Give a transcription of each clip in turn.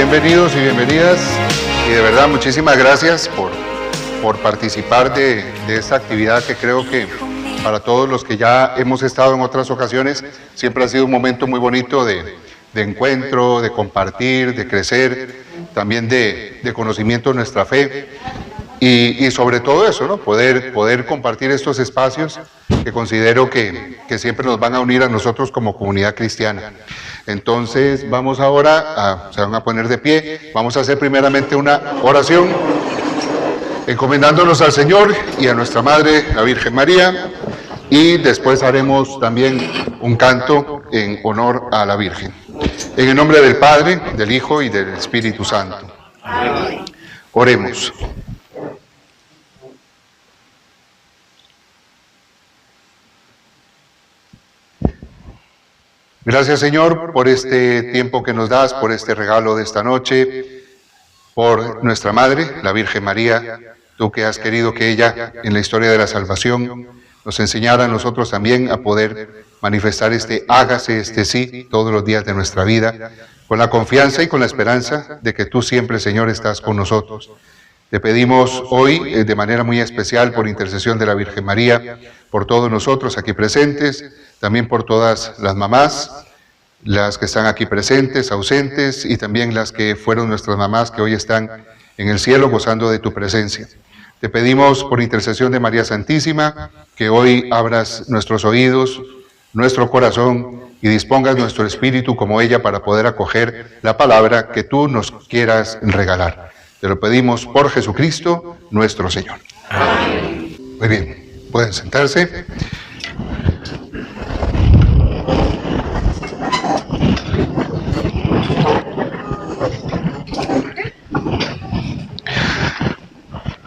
bienvenidos y bienvenidas. Y de verdad, muchísimas gracias por participar de esta actividad que creo que para todos los que ya hemos estado en otras ocasiones, siempre ha sido un momento muy bonito de encuentro, de compartir, de crecer, también de conocimiento de nuestra fe. Y sobre todo eso, ¿no? Poder compartir estos espacios que considero que siempre nos van a unir a nosotros como comunidad cristiana. Entonces vamos ahora, se van a poner de pie, vamos a hacer primeramente una oración, encomendándonos al Señor y a nuestra Madre, la Virgen María, y después haremos también un canto en honor a la Virgen. En el nombre del Padre, del Hijo y del Espíritu Santo. Amén. Oremos. Gracias, Señor, por este tiempo que nos das, por este regalo de esta noche, por nuestra Madre, la Virgen María, tú que has querido que ella, en la historia de la salvación, nos enseñara a nosotros también a poder manifestar este hágase, este sí, todos los días de nuestra vida, con la confianza y con la esperanza de que tú siempre, Señor, estás con nosotros. Te pedimos hoy, de manera muy especial, por intercesión de la Virgen María, por todos nosotros aquí presentes, también por todas las mamás, las que están aquí presentes, ausentes, y también las que fueron nuestras mamás que hoy están en el cielo gozando de tu presencia. Te pedimos por intercesión de María Santísima, que hoy abras nuestros oídos, nuestro corazón y dispongas nuestro espíritu como ella para poder acoger la palabra que tú nos quieras regalar. Te lo pedimos por Jesucristo, nuestro Señor. Amén. Muy bien, pueden sentarse.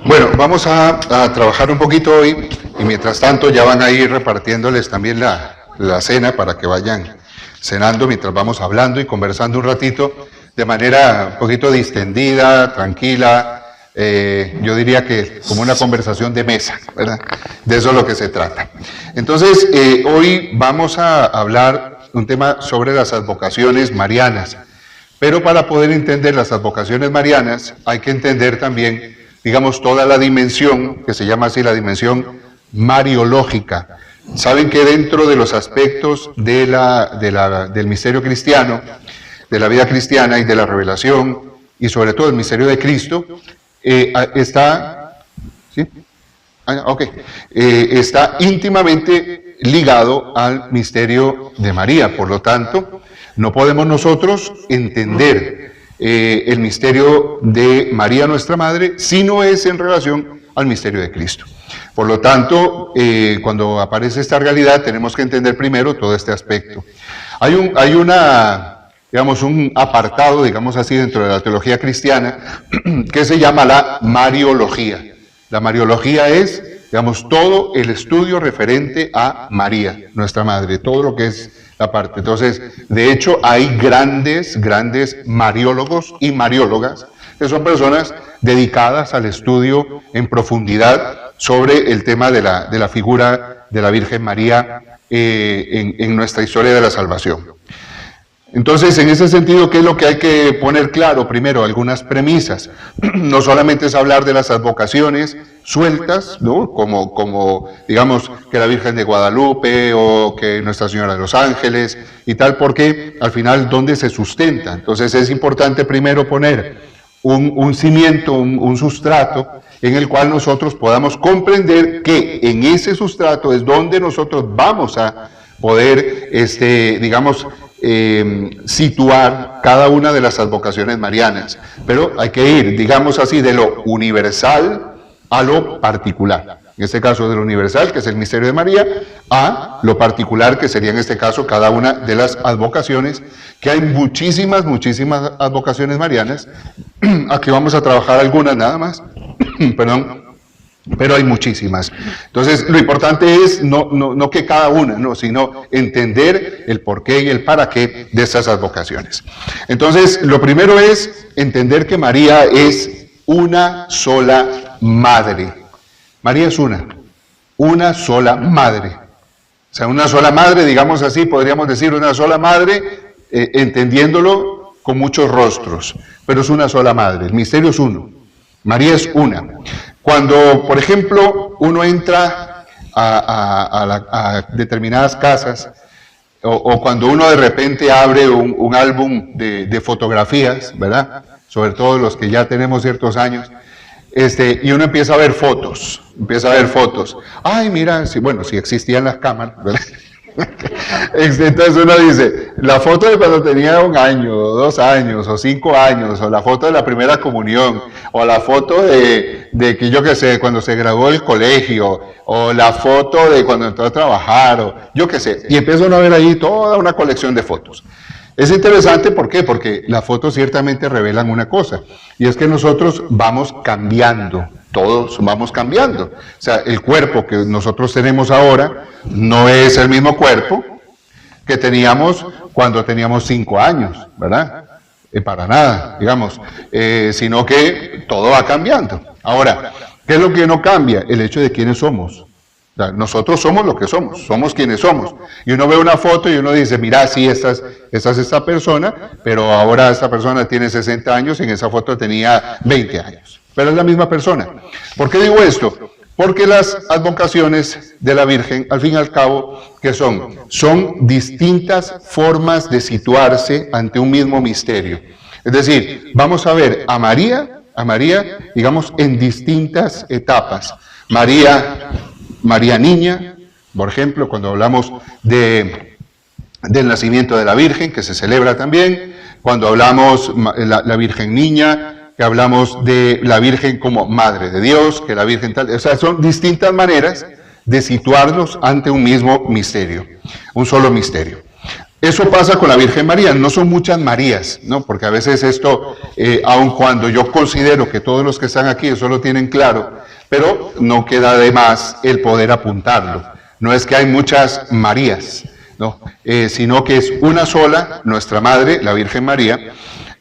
Bueno, vamos a trabajar un poquito hoy y mientras tanto ya van a ir repartiéndoles también la cena para que vayan cenando mientras vamos hablando y conversando un ratito de manera un poquito distendida, tranquila, yo diría que como una conversación de mesa, ¿verdad? De eso es lo que se trata. Entonces, hoy vamos a hablar un tema sobre las advocaciones marianas, pero para poder entender las advocaciones marianas hay que entender también, digamos, toda la dimensión, que se llama así la dimensión mariológica. Saben que dentro de los aspectos del misterio cristiano, de la vida cristiana y de la revelación, y sobre todo el misterio de Cristo, está íntimamente ligado al misterio de María. Por lo tanto, no podemos nosotros entender el misterio de María nuestra Madre si no es en relación al misterio de Cristo. Por lo tanto, cuando aparece esta realidad tenemos que entender primero todo este aspecto. Hay un apartado, digamos así, dentro de la teología cristiana que se llama la Mariología. La Mariología es, digamos, todo el estudio referente a María, nuestra Madre, todo lo que es la parte. Entonces, de hecho, hay grandes mariólogos y mariólogas, que son personas dedicadas al estudio en profundidad sobre el tema de la figura de la Virgen María en nuestra historia de la salvación. Entonces, en ese sentido, ¿qué es lo que hay que poner claro? Primero, algunas premisas. No solamente es hablar de las advocaciones sueltas, ¿no? Como digamos, que la Virgen de Guadalupe o que Nuestra Señora de los Ángeles y tal, porque al final, ¿dónde se sustenta? Entonces, es importante primero poner un cimiento, un sustrato, en el cual nosotros podamos comprender que en ese sustrato es donde nosotros vamos a poder, digamos, situar cada una de las advocaciones marianas, pero hay que ir, digamos así, de lo universal a lo particular. En este caso de lo universal, que es el misterio de María, a lo particular, que sería en este caso cada una de las advocaciones, que hay muchísimas advocaciones marianas. Aquí vamos a trabajar algunas nada más, perdón, pero hay muchísimas. Entonces, lo importante es no que cada una, no, sino entender el porqué y el para qué de estas advocaciones. Entonces, lo primero es entender que María es una sola madre. María es una sola madre. O sea, una sola madre, digamos así, podríamos decir una sola madre, entendiéndolo con muchos rostros, pero es una sola madre, el misterio es uno, María es una. Cuando, por ejemplo, uno entra a determinadas casas, o cuando uno de repente abre un álbum de fotografías, ¿verdad? Sobre todo los que ya tenemos ciertos años, y uno empieza a ver fotos, Ay, mira, bueno, si existían las cámaras, ¿verdad? Entonces uno dice, la foto de cuando tenía 1 año, o 2 años, o 5 años, o la foto de la primera comunión, o la foto de que yo qué sé, cuando se graduó del colegio, o la foto de cuando entró a trabajar, o yo qué sé, y empieza uno a ver ahí toda una colección de fotos. Es interesante, ¿por qué? Porque las fotos ciertamente revelan una cosa, y es que nosotros vamos cambiando, todos vamos cambiando. O sea, el cuerpo que nosotros tenemos ahora no es el mismo cuerpo que teníamos cuando teníamos 5 años, ¿verdad? Para nada, digamos, sino que todo va cambiando. Ahora, ¿qué es lo que no cambia? El hecho de quiénes somos. O sea, nosotros somos lo que somos quienes somos. Y uno ve una foto y uno dice, mira, sí, esta es esta persona, pero ahora esta persona tiene 60 años y en esa foto tenía 20 años. Pero es la misma persona. ¿Por qué digo esto? Porque las advocaciones de la Virgen, al fin y al cabo, ¿qué son? Son distintas formas de situarse ante un mismo misterio. Es decir, vamos a ver a María, digamos, en distintas etapas. María niña, por ejemplo, cuando hablamos del nacimiento de la Virgen, que se celebra también, cuando hablamos la Virgen niña, que hablamos de la Virgen como Madre de Dios, que la Virgen tal, o sea, son distintas maneras de situarnos ante un mismo misterio, un solo misterio. Eso pasa con la Virgen María, no son muchas Marías, ¿no? Porque a veces esto, aun cuando yo considero que todos los que están aquí eso lo tienen claro, pero no queda de más el poder apuntarlo. No es que hay muchas Marías, ¿no? Sino que es una sola, nuestra Madre, la Virgen María,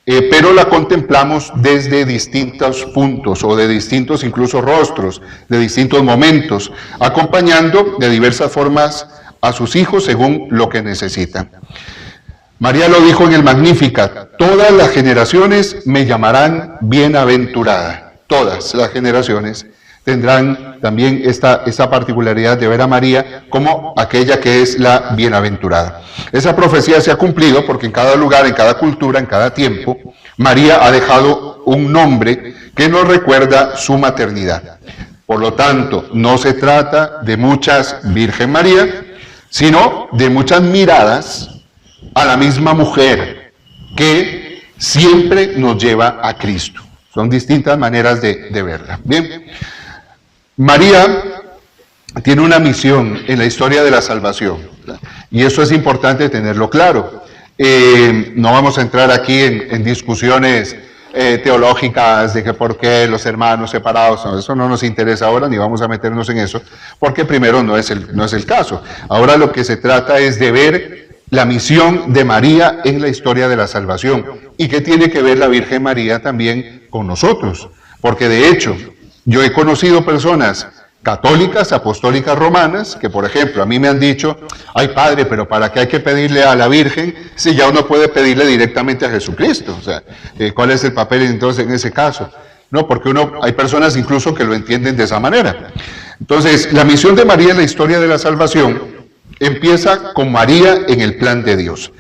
pero la contemplamos desde distintos puntos o de distintos incluso rostros, de distintos momentos, acompañando de diversas formas a sus hijos según lo que necesitan. María lo dijo en el Magnificat, todas las generaciones me llamarán bienaventurada, todas las generaciones tendrán también esta particularidad de ver a María como aquella que es la bienaventurada. Esa profecía se ha cumplido porque en cada lugar, en cada cultura, en cada tiempo, María ha dejado un nombre que nos recuerda su maternidad. Por lo tanto, no se trata de muchas Virgen María, sino de muchas miradas a la misma mujer que siempre nos lleva a Cristo. Son distintas maneras de verla. Bien. María tiene una misión en la historia de la salvación, ¿verdad? Y eso es importante tenerlo claro. No vamos a entrar aquí en discusiones teológicas de que por qué los hermanos separados, no, eso no nos interesa ahora, ni vamos a meternos en eso, porque primero no es el caso. Ahora lo que se trata es de ver la misión de María en la historia de la salvación, y qué tiene que ver la Virgen María también con nosotros, porque de hecho, yo he conocido personas católicas, apostólicas romanas, que por ejemplo a mí me han dicho, ay padre, pero ¿para qué hay que pedirle a la Virgen si ya uno puede pedirle directamente a Jesucristo? O sea, ¿cuál es el papel entonces en ese caso? No, porque hay personas incluso que lo entienden de esa manera. Entonces, la misión de María en la historia de la salvación empieza con María en el plan de Dios.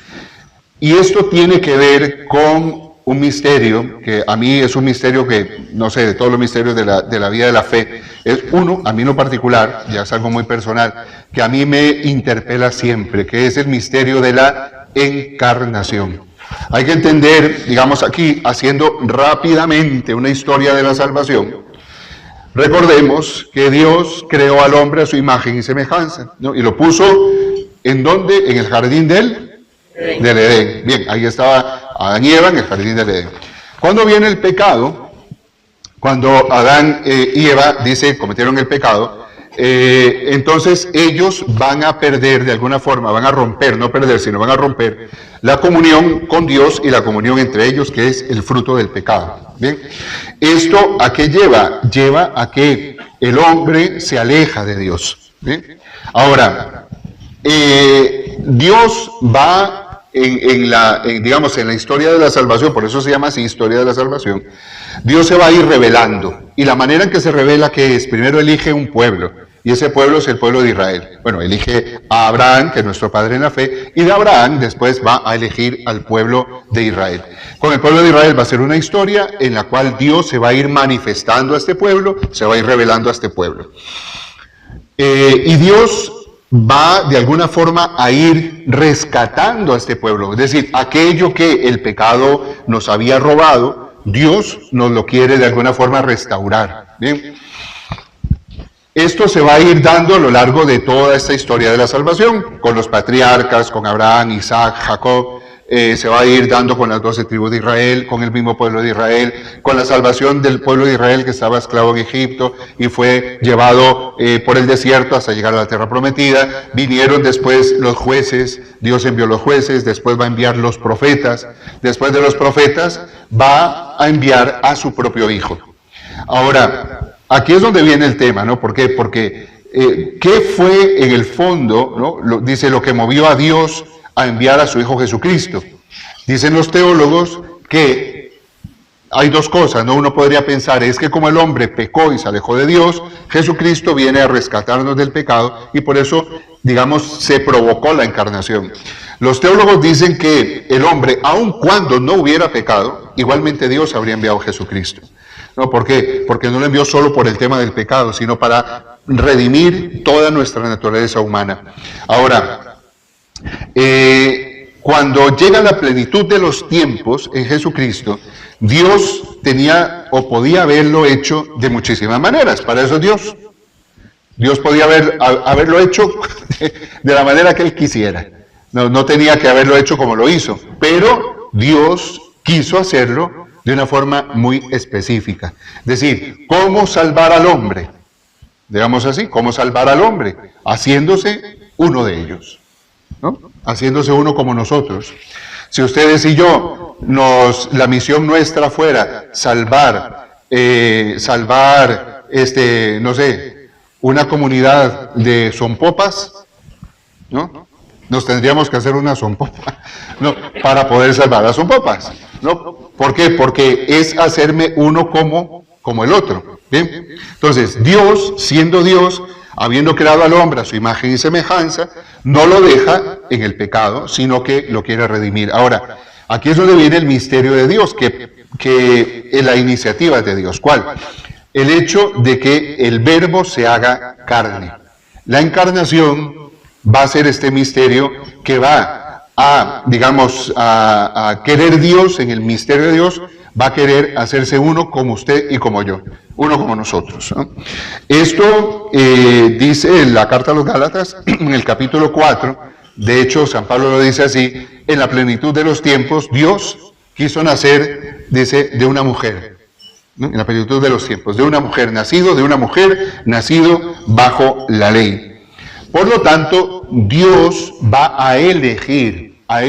Y esto tiene que ver con un misterio, que a mí es un misterio que, no sé, de todos los misterios de la vida de la fe, es uno, a mí en lo particular, ya es algo muy personal, que a mí me interpela siempre, que es el misterio de la encarnación. Hay que entender, digamos aquí, haciendo rápidamente una historia de la salvación, recordemos que Dios creó al hombre a su imagen y semejanza, ¿no? Y lo puso, ¿en dónde? En el jardín del Edén. Bien, ahí estaba Adán y Eva en el jardín del Edén. Cuando viene el pecado, cuando Adán y Eva, dice, cometieron el pecado, entonces ellos van a perder de alguna forma, van a romper, no perder, sino van a romper la comunión con Dios y la comunión entre ellos, que es el fruto del pecado. Bien, ¿esto a qué lleva? Lleva a que el hombre se aleja de Dios. Bien, ahora, Dios va digamos, en la historia de la salvación, por eso se llama así, historia de la salvación, Dios se va a ir revelando. Y la manera en que se revela, que es, primero elige un pueblo, y ese pueblo es el pueblo de Israel. Bueno, elige a Abraham, que es nuestro padre en la fe, y de Abraham después va a elegir al pueblo de Israel. Con el pueblo de Israel va a ser una historia en la cual Dios se va a ir manifestando a este pueblo, se va a ir revelando a este pueblo. Y Dios va de alguna forma a ir rescatando a este pueblo. Es decir, aquello que el pecado nos había robado, Dios nos lo quiere de alguna forma restaurar. Bien. Esto se va a ir dando a lo largo de toda esta historia de la salvación, con los patriarcas, con Abraham, Isaac, Jacob, se va a ir dando con las 12 tribus de Israel, con el mismo pueblo de Israel, con la salvación del pueblo de Israel que estaba esclavo en Egipto y fue llevado por el desierto hasta llegar a la tierra prometida. Vinieron después los jueces, Dios envió los jueces, después va a enviar los profetas, después de los profetas va a enviar a su propio hijo. Ahora, aquí es donde viene el tema, ¿no? ¿Por qué? Porque ¿qué fue en el fondo, ¿no? Dice lo que movió a Dios a enviar a su Hijo Jesucristo. Dicen los teólogos que hay dos cosas, ¿no? Uno podría pensar, es que como el hombre pecó y se alejó de Dios, Jesucristo viene a rescatarnos del pecado y por eso, digamos, se provocó la encarnación. Los teólogos dicen que el hombre, aun cuando no hubiera pecado, igualmente Dios habría enviado a Jesucristo. ¿No? ¿Por qué? Porque no lo envió solo por el tema del pecado, sino para redimir toda nuestra naturaleza humana. Ahora, cuando llega la plenitud de los tiempos en Jesucristo, Dios tenía o podía haberlo hecho de muchísimas maneras. Para eso Dios podía haberlo hecho de la manera que Él quisiera. No tenía que haberlo hecho como lo hizo, pero Dios quiso hacerlo de una forma muy específica. Es decir, ¿cómo salvar al hombre? Digamos así, ¿cómo salvar al hombre? Haciéndose uno de ellos, ¿no? Haciéndose uno como nosotros. Si ustedes y yo, la misión nuestra fuera salvar, no sé, una comunidad de zompopas, ¿no? Nos tendríamos que hacer una zompopa, ¿no? Para poder salvar a zompopas, ¿no? ¿Por qué? Porque es hacerme uno como el otro, ¿bien? Entonces, Dios, siendo Dios, habiendo creado al hombre a su imagen y semejanza, no lo deja en el pecado, sino que lo quiere redimir. Ahora, aquí es donde viene el misterio de Dios, que la iniciativa es de Dios. ¿Cuál? El hecho de que el verbo se haga carne. La encarnación va a ser este misterio que va a, digamos, a querer Dios, en el misterio de Dios, va a querer hacerse uno como usted y como yo, uno como nosotros, ¿no? Esto dice en la carta a los Gálatas, en el capítulo 4, de hecho San Pablo lo dice así, en la plenitud de los tiempos, Dios quiso nacer, dice, de una mujer, ¿no? En la plenitud de los tiempos, de una mujer, nacido bajo la ley. Por lo tanto, Dios va a elegir a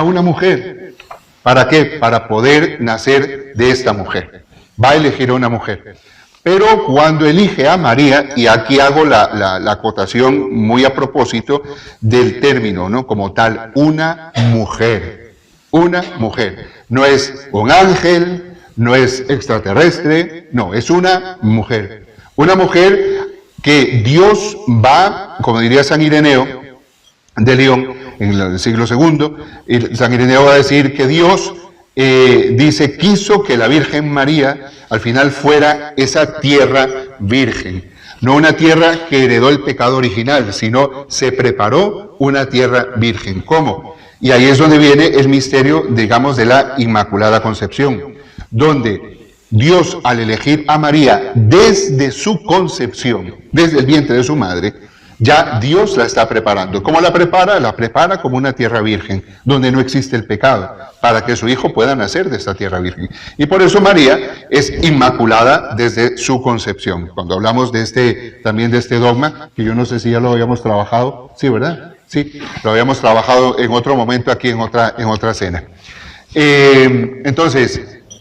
una mujer. ¿Para qué? Para poder nacer de esta mujer. Va a elegir a una mujer. Pero cuando elige a María, y aquí hago la acotación muy a propósito del término, ¿no? Como tal, una mujer. Una mujer. No es un ángel, no es extraterrestre, no, es una mujer. Una mujer que Dios va, como diría San Ireneo de León, en el siglo II, San Ireneo va a decir que Dios, quiso que la Virgen María al final fuera esa tierra virgen. No una tierra que heredó el pecado original, sino se preparó una tierra virgen. ¿Cómo? Y ahí es donde viene el misterio, digamos, de la Inmaculada Concepción, donde Dios, al elegir a María desde su concepción, desde el vientre de su madre, ya Dios la está preparando. ¿Cómo la prepara? La prepara como una tierra virgen, donde no existe el pecado, para que su hijo pueda nacer de esta tierra virgen. Y por eso María es inmaculada desde su concepción. Cuando hablamos también de este dogma, que yo no sé si ya lo habíamos trabajado, sí, ¿verdad? Sí, lo habíamos trabajado en otro momento aquí en otra cena. Entonces,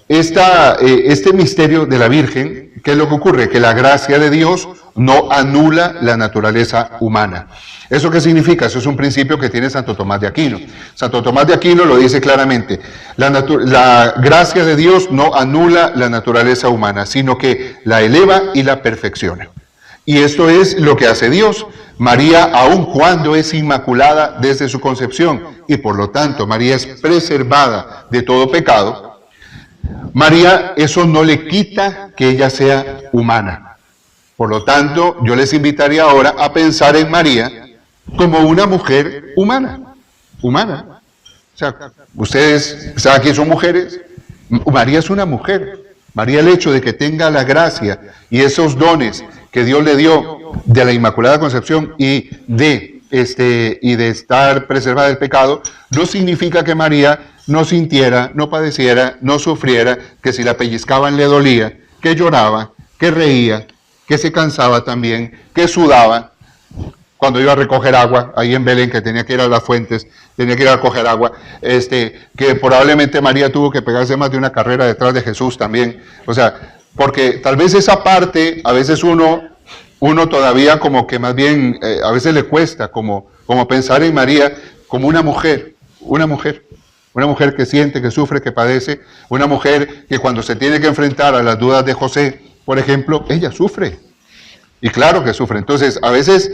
este misterio de la Virgen, ¿qué es lo que ocurre? Que la gracia de Dios no anula la naturaleza humana. ¿Eso qué significa? Eso es un principio que tiene Santo Tomás de Aquino. Santo Tomás de Aquino lo dice claramente. La gracia de Dios no anula la naturaleza humana, sino que la eleva y la perfecciona. Y esto es lo que hace Dios. María, aun cuando es inmaculada desde su concepción, y por lo tanto María es preservada de todo pecado, María, eso no le quita que ella sea humana. Por lo tanto, yo les invitaría ahora a pensar en María como una mujer humana. Humana. O sea, ustedes saben que son mujeres. María es una mujer. María, el hecho de que tenga la gracia y esos dones que Dios le dio de la Inmaculada Concepción y de estar preservada del pecado, no significa que María no sintiera, no padeciera, no sufriera, que si la pellizcaban le dolía, que lloraba, que reía, que se cansaba también, que sudaba. Cuando iba a recoger agua, ahí en Belén, que tenía que ir a las fuentes, tenía que ir a recoger agua, que probablemente María tuvo que pegarse más de una carrera detrás de Jesús también. O sea, porque tal vez esa parte, a veces uno todavía como que más bien, a veces le cuesta como pensar en María como una mujer que siente, que sufre, que padece, una mujer que cuando se tiene que enfrentar a las dudas de José, por ejemplo, ella sufre. Y claro que sufre. Entonces, a veces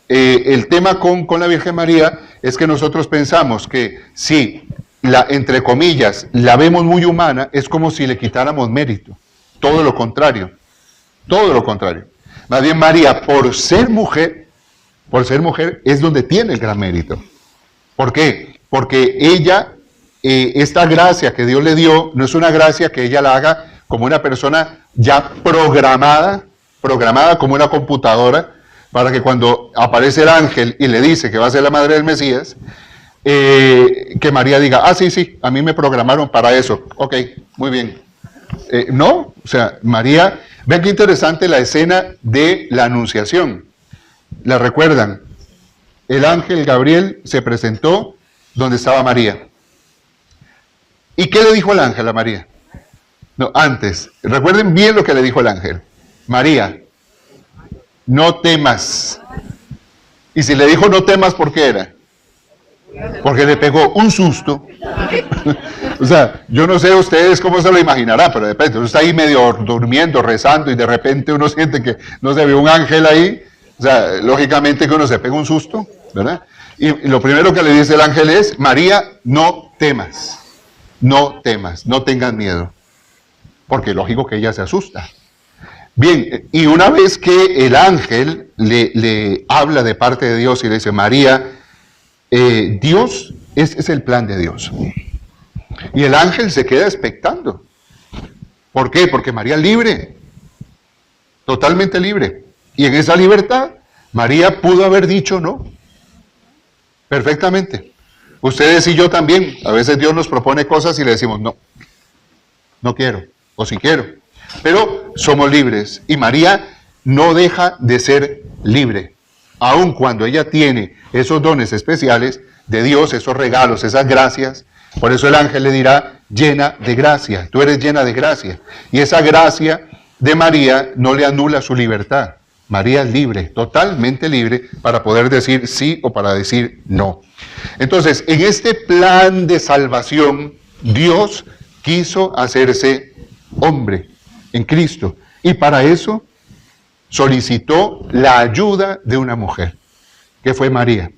el tema con la Virgen María es que nosotros pensamos que si, entre comillas, la vemos muy humana, es como si le quitáramos mérito. Todo lo contrario. Todo lo contrario. Más bien María, por ser mujer, es donde tiene el gran mérito. ¿Por qué? Porque ella, esta gracia que Dios le dio, no es una gracia que ella la haga como una persona ya programada como una computadora, para que cuando aparece el ángel y le dice que va a ser la madre del Mesías, que María diga, sí, a mí me programaron para eso. Ok, muy bien. No, o sea, María, ven qué interesante la escena de la Anunciación. ¿La recuerdan? El ángel Gabriel se presentó donde estaba María. ¿Y qué le dijo el ángel a María? No, antes, recuerden bien lo que le dijo el ángel. María, no temas. Y si le dijo no temas, ¿por qué era? Porque le pegó un susto. O sea, yo no sé ustedes cómo se lo imaginarán, pero de repente uno está ahí medio durmiendo, rezando, y de repente uno siente que no se ve un ángel ahí. O sea, lógicamente que uno se pega un susto, ¿verdad? Y lo primero que le dice el ángel es, María, no temas, no tengas miedo. Porque lógico que ella se asusta. Bien, y una vez que el ángel le habla de parte de Dios y le dice, María, Dios, es el plan de Dios. Y el ángel se queda expectando. ¿Por qué? Porque María es libre, totalmente libre. Y en esa libertad, María pudo haber dicho no, perfectamente. Ustedes y yo también, a veces Dios nos propone cosas y le decimos no quiero, o sí quiero. Pero somos libres y María no deja de ser libre, aun cuando ella tiene esos dones especiales de Dios, esos regalos, esas gracias. Por eso el ángel le dirá, llena de gracia, tú eres llena de gracia. Y esa gracia de María no le anula su libertad. María es libre, totalmente libre, para poder decir sí o para decir no. Entonces, en este plan de salvación, Dios quiso hacerse hombre en Cristo. Y para eso solicitó la ayuda de una mujer, que fue María.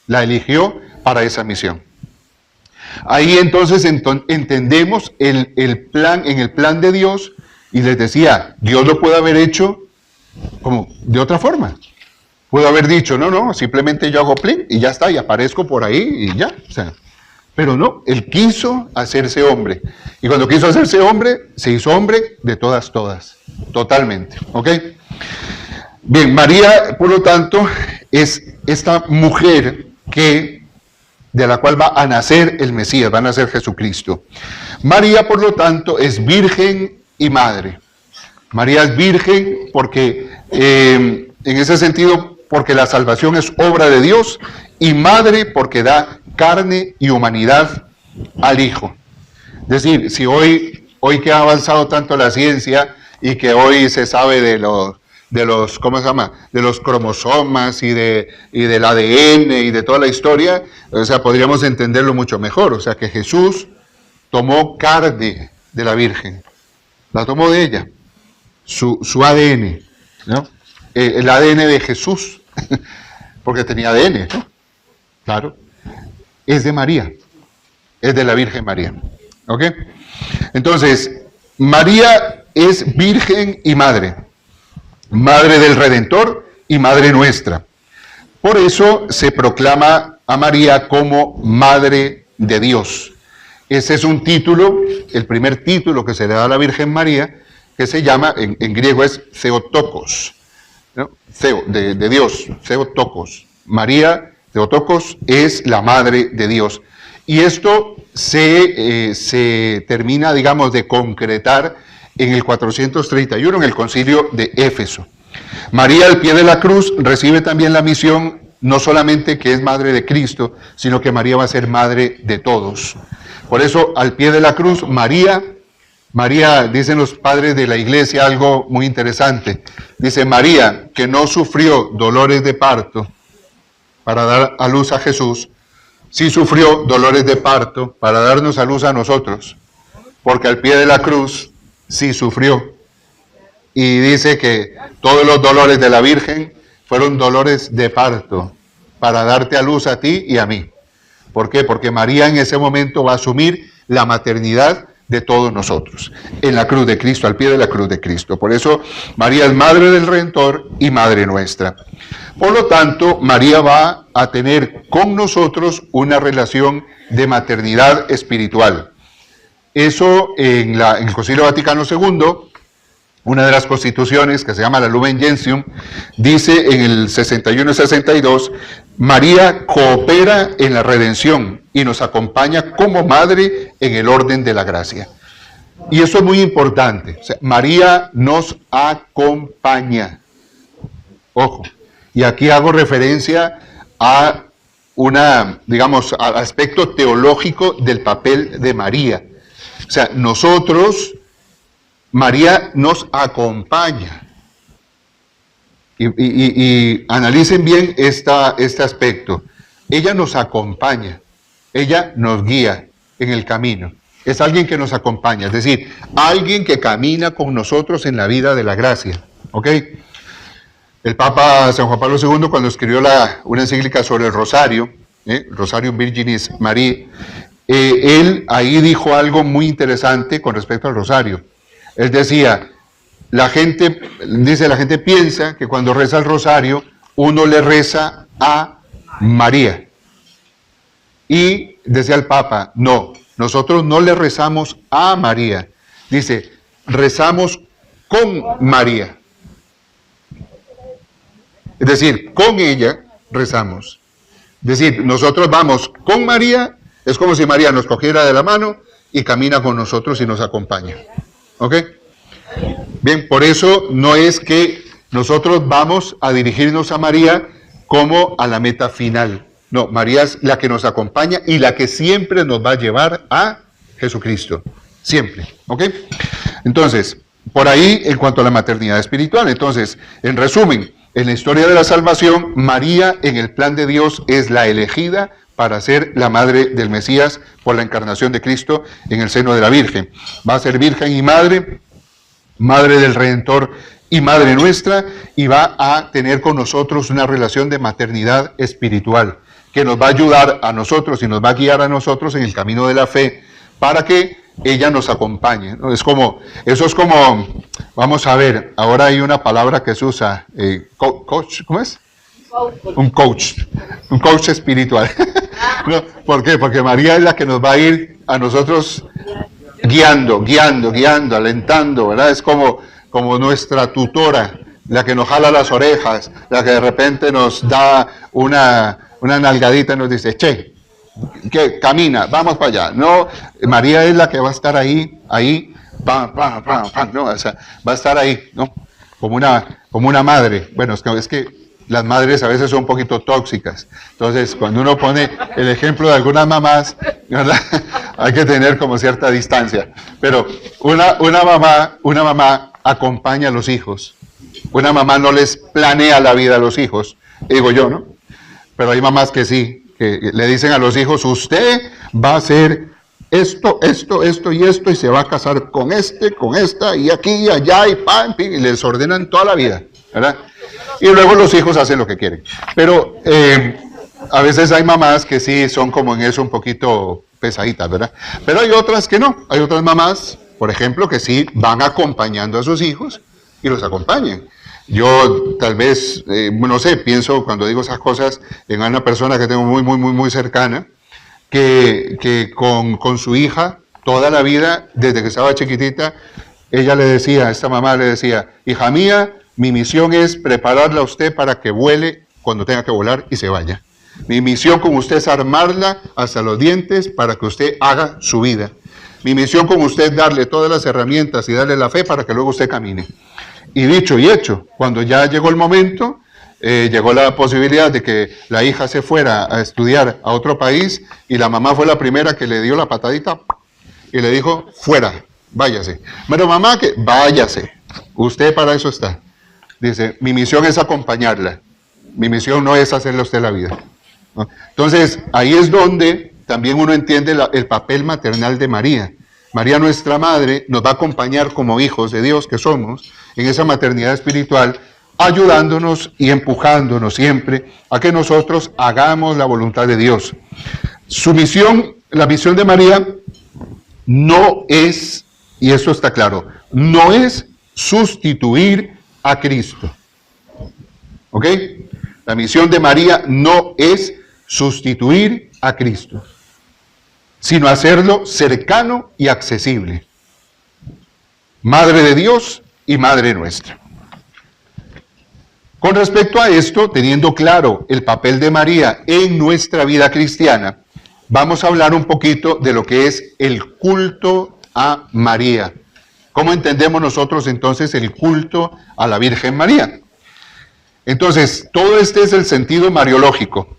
La eligió para esa misión. Ahí entonces entendemos el plan, en el plan de Dios, y les decía, Dios lo puede haber hecho como de otra forma. Pudo haber dicho, no, simplemente yo hago plin y ya está, y aparezco por ahí y ya. O sea, pero no, Él quiso hacerse hombre. Y cuando quiso hacerse hombre, se hizo hombre de todas, totalmente. ¿Ok? Bien, María, por lo tanto, es esta mujer de la cual va a nacer el Mesías, va a nacer Jesucristo. María, por lo tanto, es virgen y madre. María es virgen porque, en ese sentido, porque la salvación es obra de Dios, y madre porque da carne y humanidad al Hijo. Es decir, si hoy hoy que ha avanzado tanto la ciencia y que hoy se sabe de los ¿cómo se llama? De los cromosomas y del ADN y de toda la historia, o sea, podríamos entenderlo mucho mejor. O sea, que Jesús tomó carne de la Virgen, la tomó de ella, su ADN, ¿no? El ADN de Jesús, porque tenía ADN, ¿no? Claro, es de María, es de la Virgen María, ¿ok? Entonces, María es Virgen y Madre, Madre del Redentor y Madre nuestra. Por eso se proclama a María como Madre de Dios. Ese es un título, el primer título que se le da a la Virgen María, que se llama, en griego es Theotokos, ¿no? De Dios, Theotokos. María Theotokos es la Madre de Dios. Y esto se termina, digamos, de concretar en el 431, en el concilio de Éfeso. María al pie de la cruz recibe también la misión, no solamente que es Madre de Cristo, sino que María va a ser Madre de todos. Por eso, al pie de la cruz, María, dicen los padres de la iglesia algo muy interesante. Dice, María, que no sufrió dolores de parto para dar a luz a Jesús, sí sufrió dolores de parto para darnos a luz a nosotros, porque al pie de la cruz sí sufrió. Y dice que todos los dolores de la Virgen fueron dolores de parto para darte a luz a ti y a mí. ¿Por qué? Porque María en ese momento va a asumir la maternidad de todos nosotros, en la cruz de Cristo, al pie de la cruz de Cristo. Por eso María es Madre del Redentor y Madre nuestra. Por lo tanto, María va a tener con nosotros una relación de maternidad espiritual. Eso en el Concilio Vaticano II, una de las constituciones que se llama la Lumen Gentium, dice en el 61 y 62, María coopera en la redención y nos acompaña como madre en el orden de la gracia. Y eso es muy importante. O sea, María nos acompaña. Ojo. Y aquí hago referencia a al aspecto teológico del papel de María. O sea, María nos acompaña. Y analicen bien este aspecto. Ella nos acompaña, ella nos guía en el camino. Es alguien que nos acompaña, es decir, alguien que camina con nosotros en la vida de la gracia. ¿Ok? El Papa San Juan Pablo II, cuando escribió una encíclica sobre el Rosario, Rosarium Virginis Mariae, él ahí dijo algo muy interesante con respecto al Rosario. Él decía, la gente piensa que cuando reza el Rosario, uno le reza a María. Y decía el Papa, no, nosotros no le rezamos a María. Dice, rezamos con María. Es decir, con ella rezamos. Es decir, nosotros vamos con María, es como si María nos cogiera de la mano y camina con nosotros y nos acompaña. ¿Ok? Bien, por eso no es que nosotros vamos a dirigirnos a María como a la meta final. No, María es la que nos acompaña y la que siempre nos va a llevar a Jesucristo. Siempre. ¿Ok? Entonces, por ahí en cuanto a la maternidad espiritual. Entonces, en resumen, en la historia de la salvación, María en el plan de Dios es la elegida para ser la madre del Mesías por la encarnación de Cristo en el seno de la Virgen. Va a ser Virgen y madre, Madre del Redentor y Madre nuestra, y va a tener con nosotros una relación de maternidad espiritual que nos va a ayudar a nosotros y nos va a guiar a nosotros en el camino de la fe para que ella nos acompañe, ¿no? Eso es como, vamos a ver, ahora hay una palabra que se usa, coach, ¿cómo es? Un coach espiritual. ¿No? ¿Por qué? Porque María es la que nos va a ir a nosotros guiando, alentando, ¿verdad? Es como nuestra tutora, la que nos jala las orejas, la que de repente nos da una nalgadita y nos dice, che, que camina, vamos para allá. No, María es la que va a estar ahí, pam, no, o sea, va a estar ahí, ¿no? Como una madre. Bueno, es que las madres a veces son un poquito tóxicas. Entonces, cuando uno pone el ejemplo de algunas mamás, ¿verdad? Hay que tener como cierta distancia. Pero una mamá acompaña a los hijos. Una mamá no les planea la vida a los hijos, digo yo, ¿no? Pero hay mamás que sí, que le dicen a los hijos, usted va a hacer esto y esto, y se va a casar con esta, y aquí y allá, y pam, y les ordenan toda la vida, ¿verdad? Y luego los hijos hacen lo que quieren. Pero a veces hay mamás que sí son como en eso un poquito pesaditas, ¿verdad? Pero hay otras que no. Hay otras mamás, por ejemplo, que sí van acompañando a sus hijos y los acompañan. Yo tal vez, no sé, pienso cuando digo esas cosas en una persona que tengo muy cercana, que con su hija toda la vida, desde que estaba chiquitita, ella le decía, esta mamá le decía, hija mía, mi misión es prepararla a usted para que vuele cuando tenga que volar y se vaya. Mi misión con usted es armarla hasta los dientes para que usted haga su vida. Mi misión con usted es darle todas las herramientas y darle la fe para que luego usted camine. Y dicho y hecho, cuando ya llegó el momento, llegó la posibilidad de que la hija se fuera a estudiar a otro país y la mamá fue la primera que le dio la patadita y le dijo, fuera, váyase. Bueno, mamá, que váyase, usted para eso está. Dice, mi misión es acompañarla, mi misión no es hacerle a usted la vida. ¿No? Entonces, ahí es donde también uno entiende el papel maternal de María. María, nuestra madre, nos va a acompañar como hijos de Dios que somos en esa maternidad espiritual, ayudándonos y empujándonos siempre a que nosotros hagamos la voluntad de Dios. Su misión, la misión de María, no es, y eso está claro, no es sustituir a Cristo. ¿Ok? La misión de María no es sustituir a Cristo, sino hacerlo cercano y accesible. Madre de Dios y Madre nuestra. Con respecto a esto, teniendo claro el papel de María en nuestra vida cristiana, vamos a hablar un poquito de lo que es el culto a María. ¿Cómo entendemos nosotros entonces el culto a la Virgen María? Entonces, todo este es el sentido mariológico.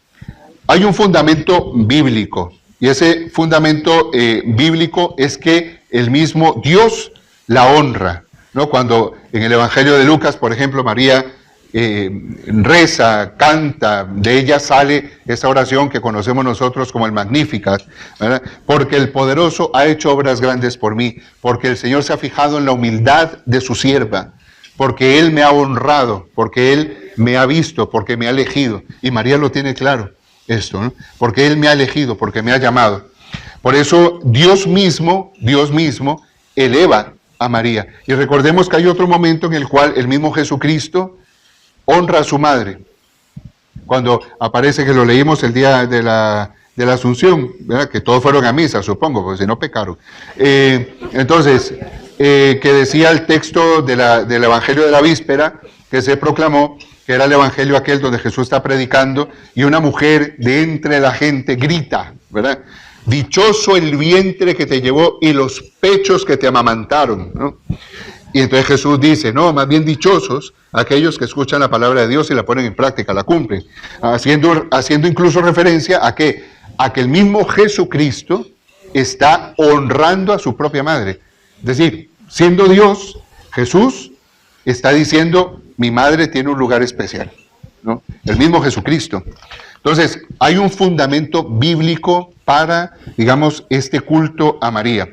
Hay un fundamento bíblico, y ese fundamento bíblico es que el mismo Dios la honra, ¿no? Cuando en el Evangelio de Lucas, por ejemplo, María reza, canta, de ella sale esa oración que conocemos nosotros como el Magnificat, ¿verdad? Porque el poderoso ha hecho obras grandes por mí, porque el Señor se ha fijado en la humildad de su sierva, porque Él me ha honrado, porque Él me ha visto, porque me ha elegido. Y María lo tiene claro, esto, ¿no? Porque Él me ha elegido, porque me ha llamado. Por eso Dios mismo eleva a María. Y recordemos que hay otro momento en el cual el mismo Jesucristo honra a su madre. Cuando aparece, que lo leímos el día de la Asunción, ¿verdad? Que todos fueron a misa, supongo, porque si no pecaron. Entonces, que decía el texto del Evangelio de la víspera, que se proclamó, que era el Evangelio aquel donde Jesús está predicando, y una mujer de entre la gente grita, ¿verdad? Dichoso el vientre que te llevó y los pechos que te amamantaron, ¿no? Y entonces Jesús dice, no, más bien dichosos aquellos que escuchan la palabra de Dios y la ponen en práctica, la cumplen. Haciendo incluso referencia a que el mismo Jesucristo está honrando a su propia madre. Es decir, siendo Dios, Jesús está diciendo, mi madre tiene un lugar especial, ¿no? El mismo Jesucristo. Entonces, hay un fundamento bíblico para, digamos, este culto a María.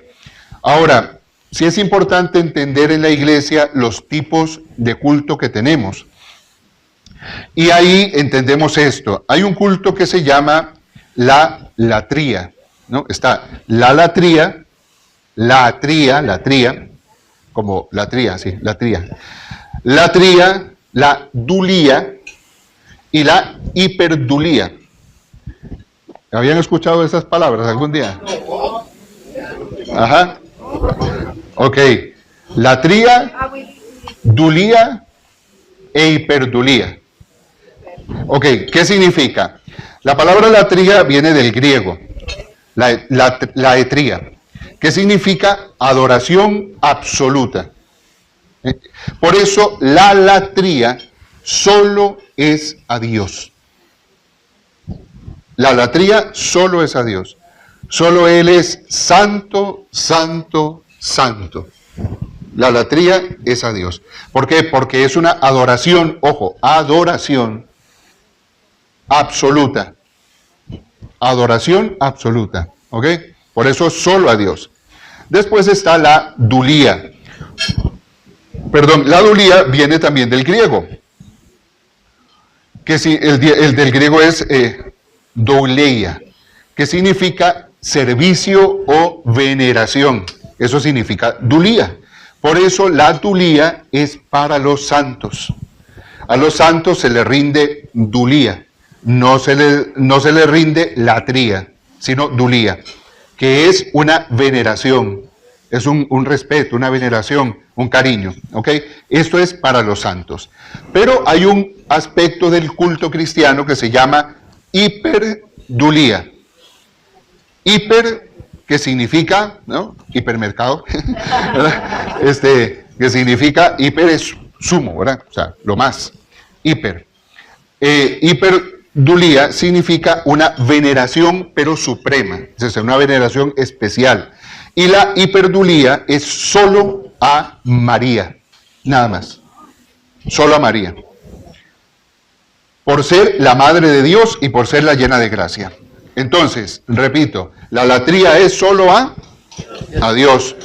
Ahora, sí es importante entender en la iglesia los tipos de culto que tenemos. Y ahí entendemos esto. Hay un culto que se llama la latría, ¿no? Está la latría, como latría, sí, latría. Latría, la dulía y la hiperdulía. ¿Habían escuchado esas palabras algún día? Ajá. Ok. Latría, dulía e hiperdulía. Ok, ¿qué significa? La palabra latría viene del griego, laetría, que significa adoración absoluta. Por eso la latría solo es a Dios. La latría solo es a Dios. Solo Él es santo, santo, santo. La latría es a Dios. ¿Por qué? Porque es una adoración, ojo, adoración absoluta. Adoración absoluta, ¿ok? Por eso solo a Dios. Después está la dulía. Perdón, la dulía viene también del griego. Que si el del griego es douleia, que significa servicio o veneración. Eso significa dulía. Por eso la dulía es para los santos. A los santos se les rinde dulía. No se le rinde latría, sino dulía, que es una veneración, es un respeto, una veneración, un cariño, ¿ok? Esto es para los santos. Pero hay un aspecto del culto cristiano que se llama hiperdulía. Hiper, que significa, ¿no? Hipermercado, que significa, hiper es sumo, ¿verdad? O sea, lo más, hiper. Hiperdulía significa una veneración, pero suprema, es decir, una veneración especial. Y la hiperdulía es solo a María, nada más. Solo a María. Por ser la Madre de Dios y por ser la llena de gracia. Entonces, repito, la latría es solo a Dios.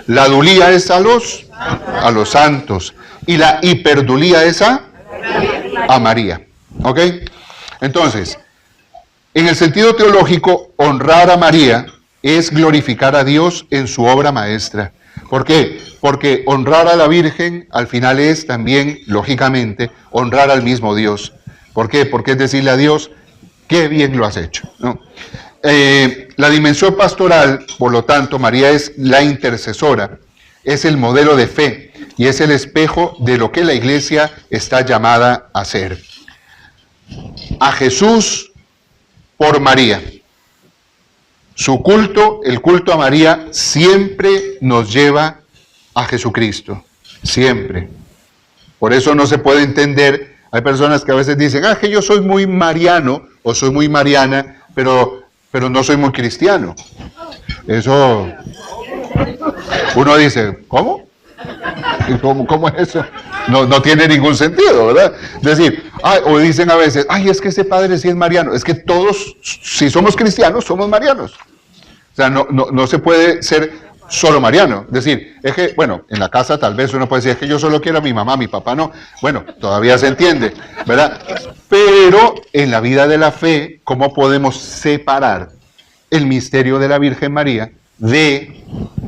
La dulía es a los santos. Y la hiperdulía es a María. ¿Ok? Entonces, en el sentido teológico, honrar a María es glorificar a Dios en su obra maestra. ¿Por qué? Porque honrar a la Virgen al final es también, lógicamente, honrar al mismo Dios. ¿Por qué? Porque es decirle a Dios, qué bien lo has hecho, ¿no? La dimensión pastoral, por lo tanto, María es la intercesora, es el modelo de fe y es el espejo de lo que la Iglesia está llamada a ser. A Jesús por María. Su culto, el culto a María, siempre nos lleva a Jesucristo. Siempre. Por eso no se puede entender. Hay personas que a veces dicen, que yo soy muy mariano o soy muy mariana, pero no soy muy cristiano. Eso, uno dice, ¿cómo? ¿Cómo es eso? No tiene ningún sentido, ¿verdad? Es decir, o dicen a veces, es que ese padre sí es mariano. Es que todos, si somos cristianos, somos marianos. O sea, no se puede ser solo mariano. Es decir, es que, bueno, en la casa tal vez uno puede decir, es que yo solo quiero a mi mamá, a mi papá no. Bueno, todavía se entiende, ¿verdad? Pero en la vida de la fe, ¿cómo podemos separar el misterio de la Virgen María de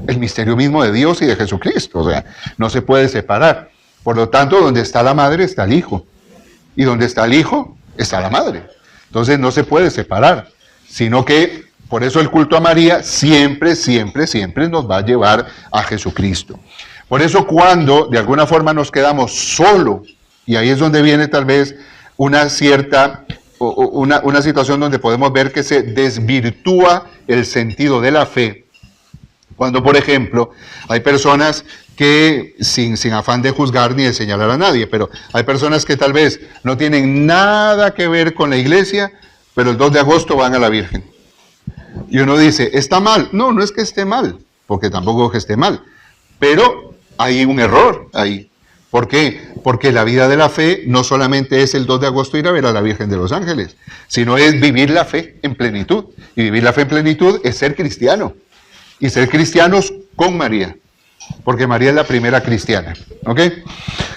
el misterio mismo de Dios y de Jesucristo? O sea, no se puede separar. Por lo tanto, donde está la madre está el hijo. Y donde está el hijo está la madre. Entonces no se puede separar, sino que por eso el culto a María siempre, siempre, siempre nos va a llevar a Jesucristo. Por eso cuando de alguna forma nos quedamos solo, y ahí es donde viene tal vez una cierta, una situación donde podemos ver que se desvirtúa el sentido de la fe. Cuando, por ejemplo, hay personas que, sin afán de juzgar ni de señalar a nadie, pero hay personas que tal vez no tienen nada que ver con la iglesia, pero el 2 de agosto van a la Virgen. Y uno dice, ¿está mal? No, no es que esté mal, porque tampoco es que esté mal, pero hay un error ahí. ¿Por qué? Porque la vida de la fe no solamente es el 2 de agosto ir a ver a la Virgen de los Ángeles, sino es vivir la fe en plenitud. Y vivir la fe en plenitud es ser cristiano. Y ser cristianos con María, porque María es la primera cristiana. ¿Ok?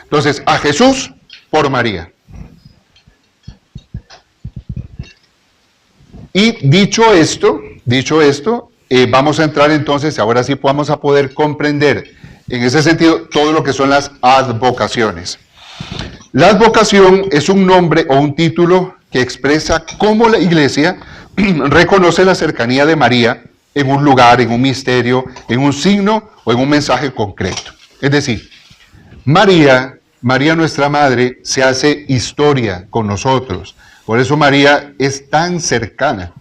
Entonces, a Jesús por María. Y dicho esto, vamos a entrar entonces, ahora sí vamos a poder comprender en ese sentido todo lo que son las advocaciones. La advocación es un nombre o un título que expresa cómo la Iglesia reconoce la cercanía de María en un lugar, en un misterio, en un signo o en un mensaje concreto. Es decir, María nuestra Madre, se hace historia con nosotros. Por eso María es tan cercana.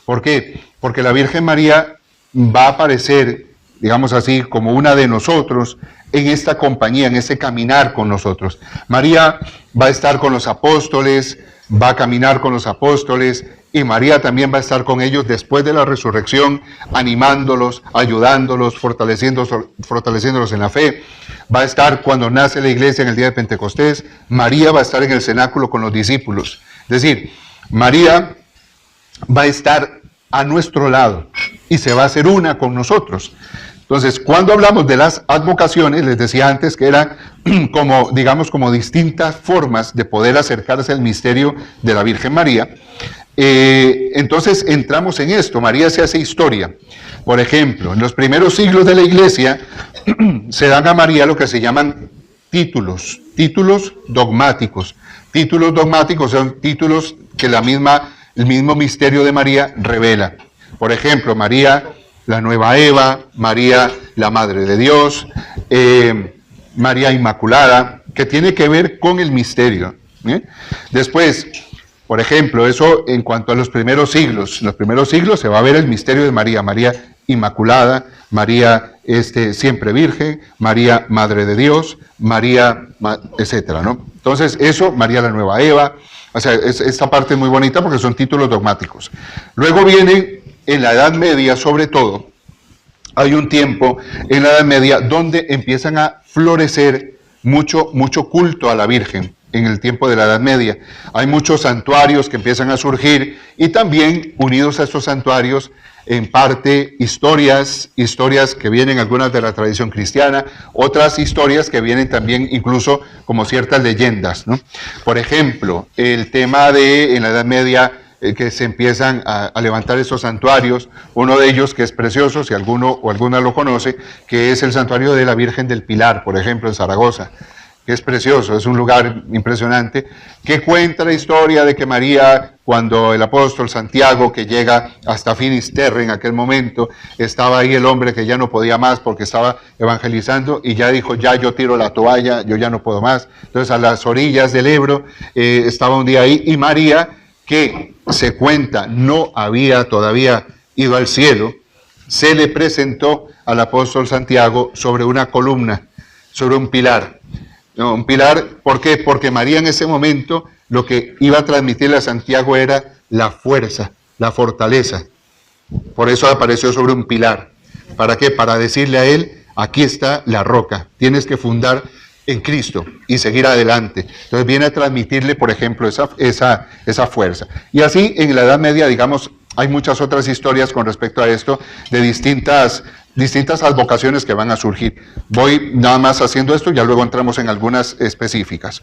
¿Por qué? Porque la Virgen María va a aparecer, digamos así, como una de nosotros en esta compañía, en ese caminar con nosotros. María va a estar con los apóstoles, va a caminar con los apóstoles y María también va a estar con ellos después de la resurrección, animándolos, ayudándolos, fortaleciéndolos en la fe. Va a estar cuando nace la iglesia en el día de Pentecostés. María va a estar en el cenáculo con los discípulos. Es decir, María va a estar a nuestro lado y se va a hacer una con nosotros. Entonces, cuando hablamos de las advocaciones, les decía antes que eran como, digamos, como distintas formas de poder acercarse al misterio de la Virgen María. Entonces entramos en esto. María se hace historia. Por ejemplo, en los primeros siglos de la Iglesia se dan a María lo que se llaman títulos dogmáticos. Títulos dogmáticos son títulos que el mismo misterio de María revela. Por ejemplo, María la nueva Eva, María la Madre de Dios, María Inmaculada, que tiene que ver con el misterio. Después, por ejemplo, eso en cuanto a los primeros siglos. En los primeros siglos se va a ver el misterio de María, María Inmaculada, María siempre Virgen, María Madre de Dios, María, etcétera, ¿no? Entonces, eso, María la nueva Eva, o sea, esta parte es muy bonita porque son títulos dogmáticos. Luego viene, en la Edad Media sobre todo, hay un tiempo en la Edad Media donde empiezan a florecer mucho culto a la Virgen. En el tiempo de la Edad Media hay muchos santuarios que empiezan a surgir y también unidos a estos santuarios en parte historias que vienen algunas de la tradición cristiana, otras historias que vienen también incluso como ciertas leyendas, ¿no? Por ejemplo, el tema de en la Edad Media que se empiezan a levantar estos santuarios, uno de ellos que es precioso, si alguno o alguna lo conoce, que es el santuario de la Virgen del Pilar, por ejemplo, en Zaragoza, que es precioso, es un lugar impresionante, que cuenta la historia de que María, cuando el apóstol Santiago, que llega hasta Finisterre en aquel momento, estaba ahí el hombre que ya no podía más porque estaba evangelizando y ya dijo, ya yo tiro la toalla, yo ya no puedo más. Entonces a las orillas del Ebro estaba un día ahí y María, que se cuenta no había todavía ido al cielo, se le presentó al apóstol Santiago sobre una columna, sobre un pilar. No, un pilar, ¿por qué? Porque María en ese momento lo que iba a transmitirle a Santiago era la fuerza, la fortaleza. Por eso apareció sobre un pilar. ¿Para qué? Para decirle a él, aquí está la roca, tienes que fundar en Cristo y seguir adelante. Entonces viene a transmitirle, por ejemplo, esa fuerza. Y así en la Edad Media, digamos, hay muchas otras historias con respecto a esto, de distintas advocaciones que van a surgir. Voy nada más haciendo esto, ya luego entramos en algunas específicas.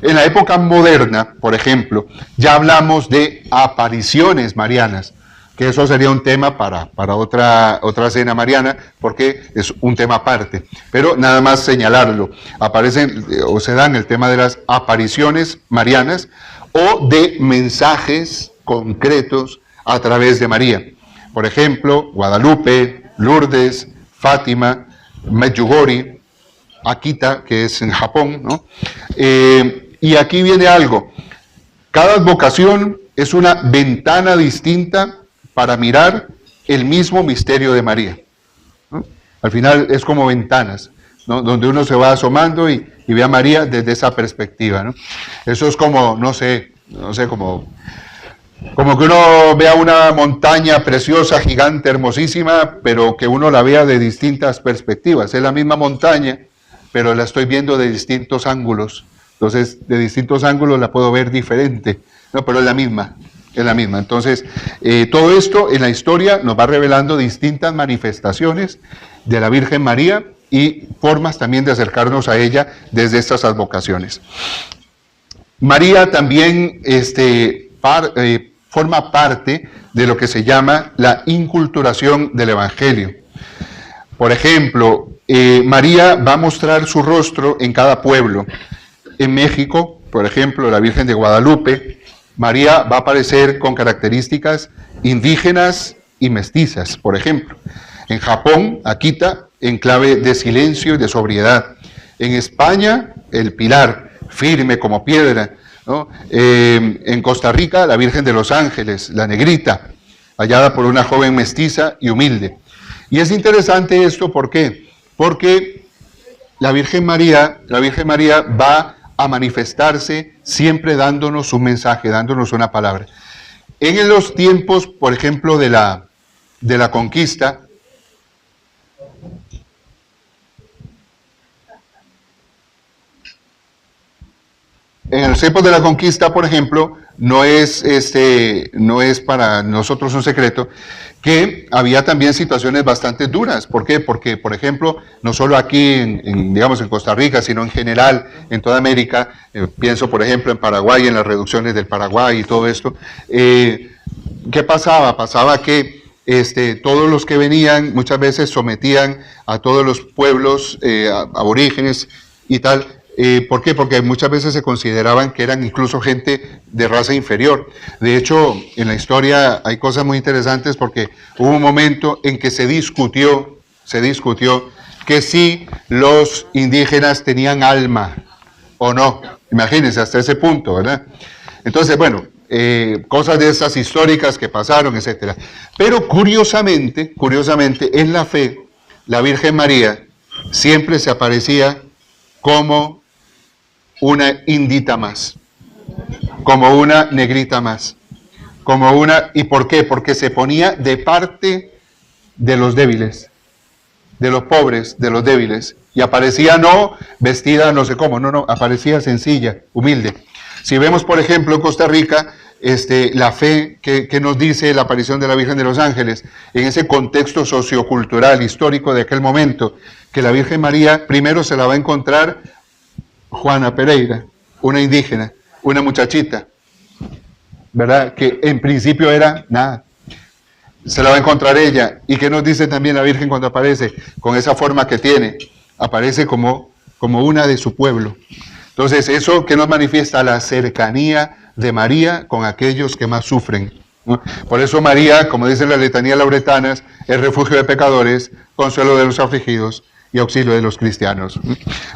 En la época moderna, por ejemplo, ya hablamos de apariciones marianas, que eso sería un tema para otra cena mariana, porque es un tema aparte. Pero nada más señalarlo, aparecen o se dan el tema de las apariciones marianas o de mensajes concretos a través de María. Por ejemplo, Guadalupe, Lourdes, Fátima, Medjugorje, Akita, que es en Japón, ¿no? Y aquí viene algo. Cada advocación es una ventana distinta para mirar el mismo misterio de María, ¿no? Al final es como ventanas, ¿no? Donde uno se va asomando y ve a María desde esa perspectiva, ¿no? Eso es como, no sé, como que uno vea una montaña preciosa, gigante, hermosísima, pero que uno la vea de distintas perspectivas. Es la misma montaña, pero la estoy viendo de distintos ángulos. Entonces, de distintos ángulos la puedo ver diferente, ¿no? Pero es la misma. Entonces, todo esto en la historia nos va revelando distintas manifestaciones de la Virgen María y formas también de acercarnos a ella desde estas advocaciones. María también forma parte de lo que se llama la inculturación del Evangelio. Por ejemplo, María va a mostrar su rostro en cada pueblo. En México, por ejemplo, la Virgen de Guadalupe, María va a aparecer con características indígenas y mestizas, por ejemplo. En Japón, Akita, en clave de silencio y de sobriedad. En España, el pilar, firme como piedra, ¿no? En Costa Rica, la Virgen de los Ángeles, la negrita, hallada por una joven mestiza y humilde. Y es interesante esto, ¿por qué? Porque la Virgen María va a manifestarse, siempre dándonos un mensaje, dándonos una palabra. En los tiempos, por ejemplo, de la conquista, en los tiempos de la conquista, por ejemplo, no es para nosotros un secreto que había también situaciones bastante duras. ¿Por qué? Porque, por ejemplo, no solo aquí, digamos, en Costa Rica, sino en general en toda América, pienso, por ejemplo, en Paraguay, en las reducciones del Paraguay y todo esto. ¿Qué pasaba? Pasaba que todos los que venían muchas veces sometían a todos los pueblos aborígenes y tal. ¿Por qué? Porque muchas veces se consideraban que eran incluso gente de raza inferior. De hecho, en la historia hay cosas muy interesantes porque hubo un momento en que se discutió que si los indígenas tenían alma o no. Imagínense, hasta ese punto, ¿verdad? Entonces, bueno, cosas de esas históricas que pasaron, etcétera. Pero curiosamente, en la fe, la Virgen María siempre se aparecía como una indita más, como una negrita más, ¿y por qué? Porque se ponía de parte de los débiles, de los pobres, de los débiles, y aparecía no vestida no sé cómo, no, aparecía sencilla, humilde. Si vemos, por ejemplo, en Costa Rica, la fe que nos dice la aparición de la Virgen de los Ángeles, en ese contexto sociocultural, histórico de aquel momento, que la Virgen María primero se la va a encontrar Juana Pereira, una indígena, una muchachita, ¿verdad? Que en principio era nada. Se la va a encontrar ella. ¿Y qué nos dice también la Virgen cuando aparece? Con esa forma que tiene, aparece como una de su pueblo. Entonces, eso que nos manifiesta la cercanía de María con aquellos que más sufren, ¿no? Por eso María, como dice la letanía lauretanas, es refugio de pecadores, consuelo de los afligidos y auxilio de los cristianos,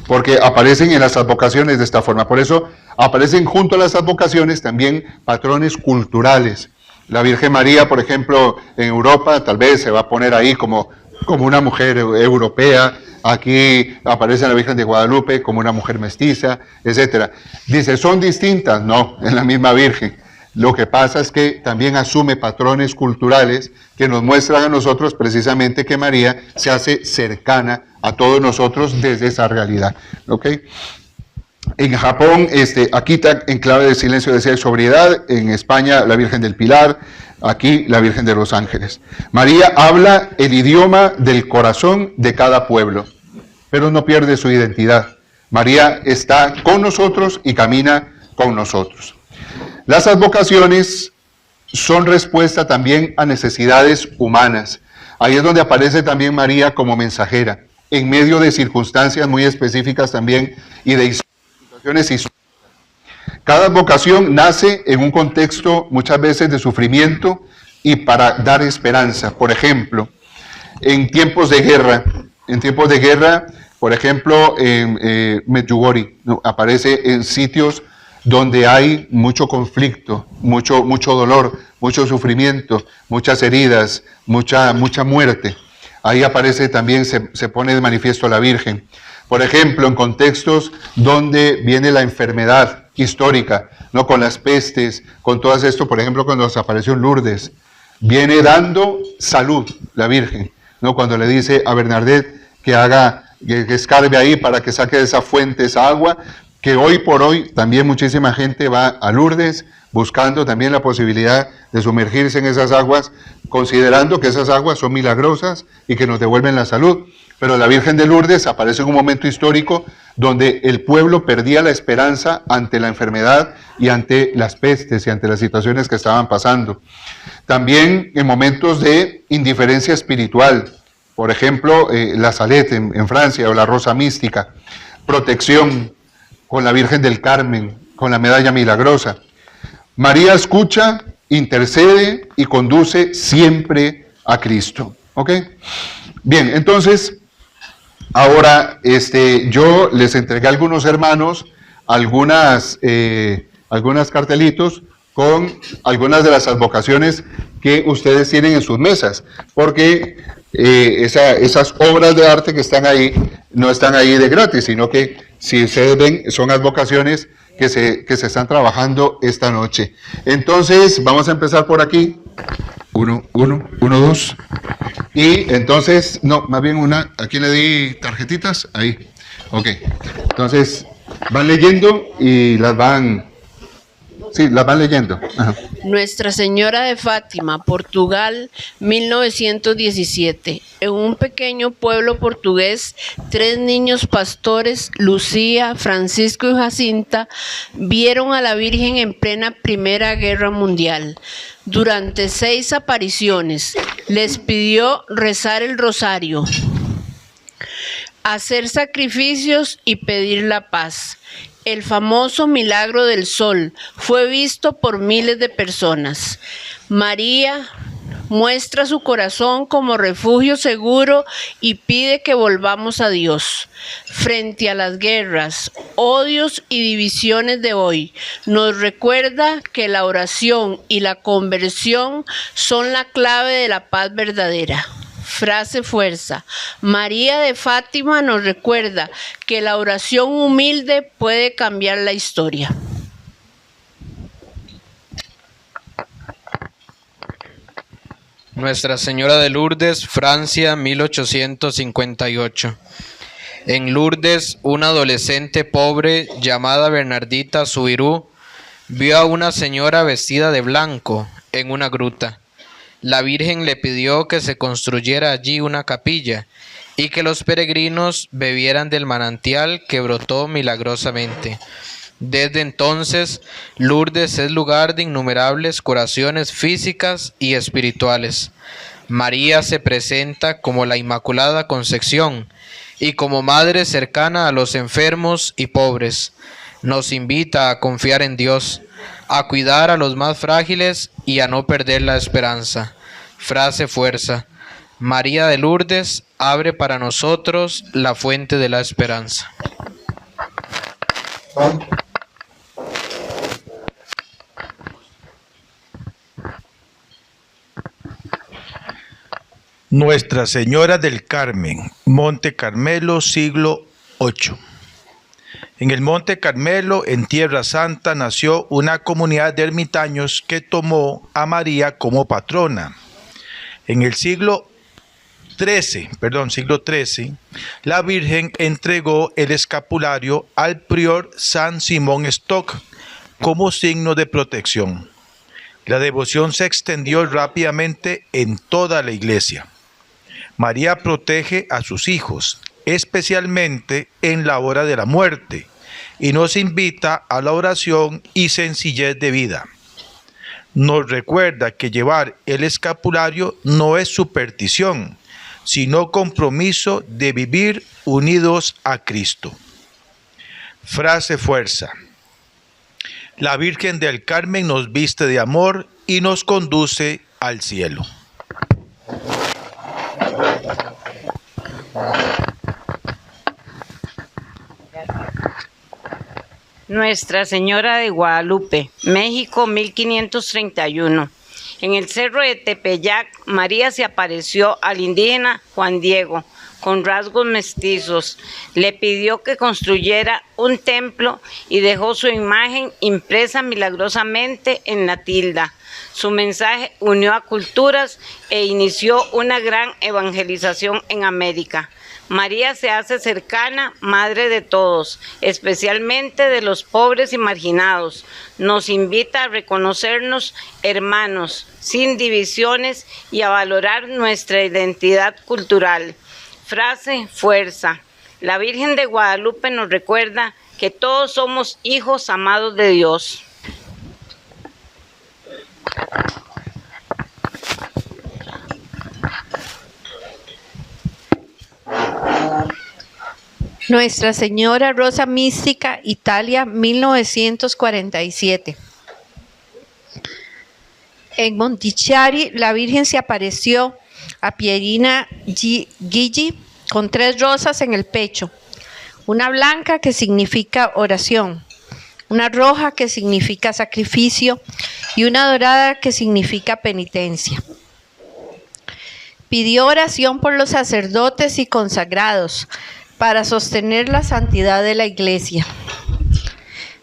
porque aparecen en las advocaciones de esta forma. Por eso aparecen junto a las advocaciones también patrones culturales. La Virgen María, por ejemplo, en Europa tal vez se va a poner ahí como una mujer europea. Aquí aparece la Virgen de Guadalupe como una mujer mestiza, etc. Dice, ¿son distintas? No, es la misma Virgen. Lo que pasa es que también asume patrones culturales que nos muestran a nosotros precisamente que María se hace cercana a todos nosotros desde esa realidad. ¿Ok? En Japón, Akita, en clave de silencio, decía sobriedad. En España, la Virgen del Pilar. Aquí, la Virgen de los Ángeles. María habla el idioma del corazón de cada pueblo, pero no pierde su identidad. María está con nosotros y camina con nosotros. Las advocaciones son respuesta también a necesidades humanas. Ahí es donde aparece también María como mensajera, en medio de circunstancias muy específicas también y de situaciones históricas. Cada advocación nace en un contexto muchas veces de sufrimiento y para dar esperanza. Por ejemplo, en tiempos de guerra, por ejemplo, en Medjugorje, ¿no? Aparece en sitios donde hay mucho conflicto, mucho dolor, mucho sufrimiento, muchas heridas, mucha muerte. Ahí aparece también, se pone de manifiesto la Virgen. Por ejemplo, en contextos donde viene la enfermedad histórica, ¿no? Con las pestes, con todo esto, por ejemplo, cuando nos apareció en Lourdes, viene dando salud la Virgen, ¿no? Cuando le dice a Bernadette que escarbe ahí para que saque de esa fuente esa agua, que hoy por hoy también muchísima gente va a Lourdes buscando también la posibilidad de sumergirse en esas aguas, considerando que esas aguas son milagrosas y que nos devuelven la salud. Pero la Virgen de Lourdes aparece en un momento histórico donde el pueblo perdía la esperanza ante la enfermedad y ante las pestes y ante las situaciones que estaban pasando. También en momentos de indiferencia espiritual, por ejemplo, la Salette en Francia o la Rosa Mística, protección con la Virgen del Carmen, con la medalla milagrosa. María escucha, intercede y conduce siempre a Cristo. ¿Ok? Bien, entonces, ahora yo les entregué a algunos hermanos algunas cartelitos con algunas de las advocaciones que ustedes tienen en sus mesas, porque esas obras de arte que están ahí no están ahí de gratis, sino que si ustedes ven, son advocaciones que se están trabajando esta noche. Entonces, vamos a empezar por aquí. 1, 2. Y entonces, no, más bien una, aquí le di tarjetitas, ahí. Ok. Entonces, van leyendo y las van leyendo. Ajá. Nuestra Señora de Fátima, Portugal, 1917. En un pequeño pueblo portugués, 3 niños pastores, Lucía, Francisco y Jacinta, vieron a la Virgen en plena Primera Guerra Mundial. Durante 6 apariciones, les pidió rezar el rosario, hacer sacrificios y pedir la paz. El famoso milagro del sol fue visto por miles de personas. María muestra su corazón como refugio seguro y pide que volvamos a Dios. Frente a las guerras, odios y divisiones de hoy, nos recuerda que la oración y la conversión son la clave de la paz verdadera. Frase fuerza. María de Fátima nos recuerda que la oración humilde puede cambiar la historia. Nuestra Señora de Lourdes, Francia, 1858. En Lourdes, una adolescente pobre llamada Bernardita Subirú vio a una señora vestida de blanco en una gruta. La Virgen le pidió que se construyera allí una capilla y que los peregrinos bebieran del manantial que brotó milagrosamente. Desde entonces, Lourdes es lugar de innumerables curaciones físicas y espirituales. María se presenta como la Inmaculada Concepción y como madre cercana a los enfermos y pobres. Nos invita a confiar en Dios, a cuidar a los más frágiles y a no perder la esperanza. Frase fuerza. María de Lourdes abre para nosotros la fuente de la esperanza. Nuestra Señora del Carmen, Monte Carmelo, siglo VIII. En el Monte Carmelo, en Tierra Santa, nació una comunidad de ermitaños que tomó a María como patrona. En el siglo XIII, la Virgen entregó el escapulario al prior San Simón Stock como signo de protección. La devoción se extendió rápidamente en toda la iglesia. María protege a sus hijos, especialmente en la hora de la muerte, y nos invita a la oración y sencillez de vida. Nos recuerda que llevar el escapulario no es superstición, sino compromiso de vivir unidos a Cristo. Frase fuerza. La Virgen del Carmen nos viste de amor y nos conduce al cielo. Nuestra Señora de Guadalupe, México, 1531. En el cerro de Tepeyac, María se apareció al indígena Juan Diego, con rasgos mestizos. Le pidió que construyera un templo y dejó su imagen impresa milagrosamente en la tilda. Su mensaje unió a culturas e inició una gran evangelización en América. María se hace cercana, madre de todos, especialmente de los pobres y marginados. Nos invita a reconocernos hermanos, sin divisiones, y a valorar nuestra identidad cultural. Frase fuerza. La Virgen de Guadalupe nos recuerda que todos somos hijos amados de Dios. Nuestra Señora Rosa Mística, Italia, 1947. En Montichiari, la Virgen se apareció a Pierina Gigi con 3 rosas en el pecho, una blanca que significa oración, una roja que significa sacrificio y una dorada que significa penitencia. Pidió oración por los sacerdotes y consagrados, para sostener la santidad de la Iglesia.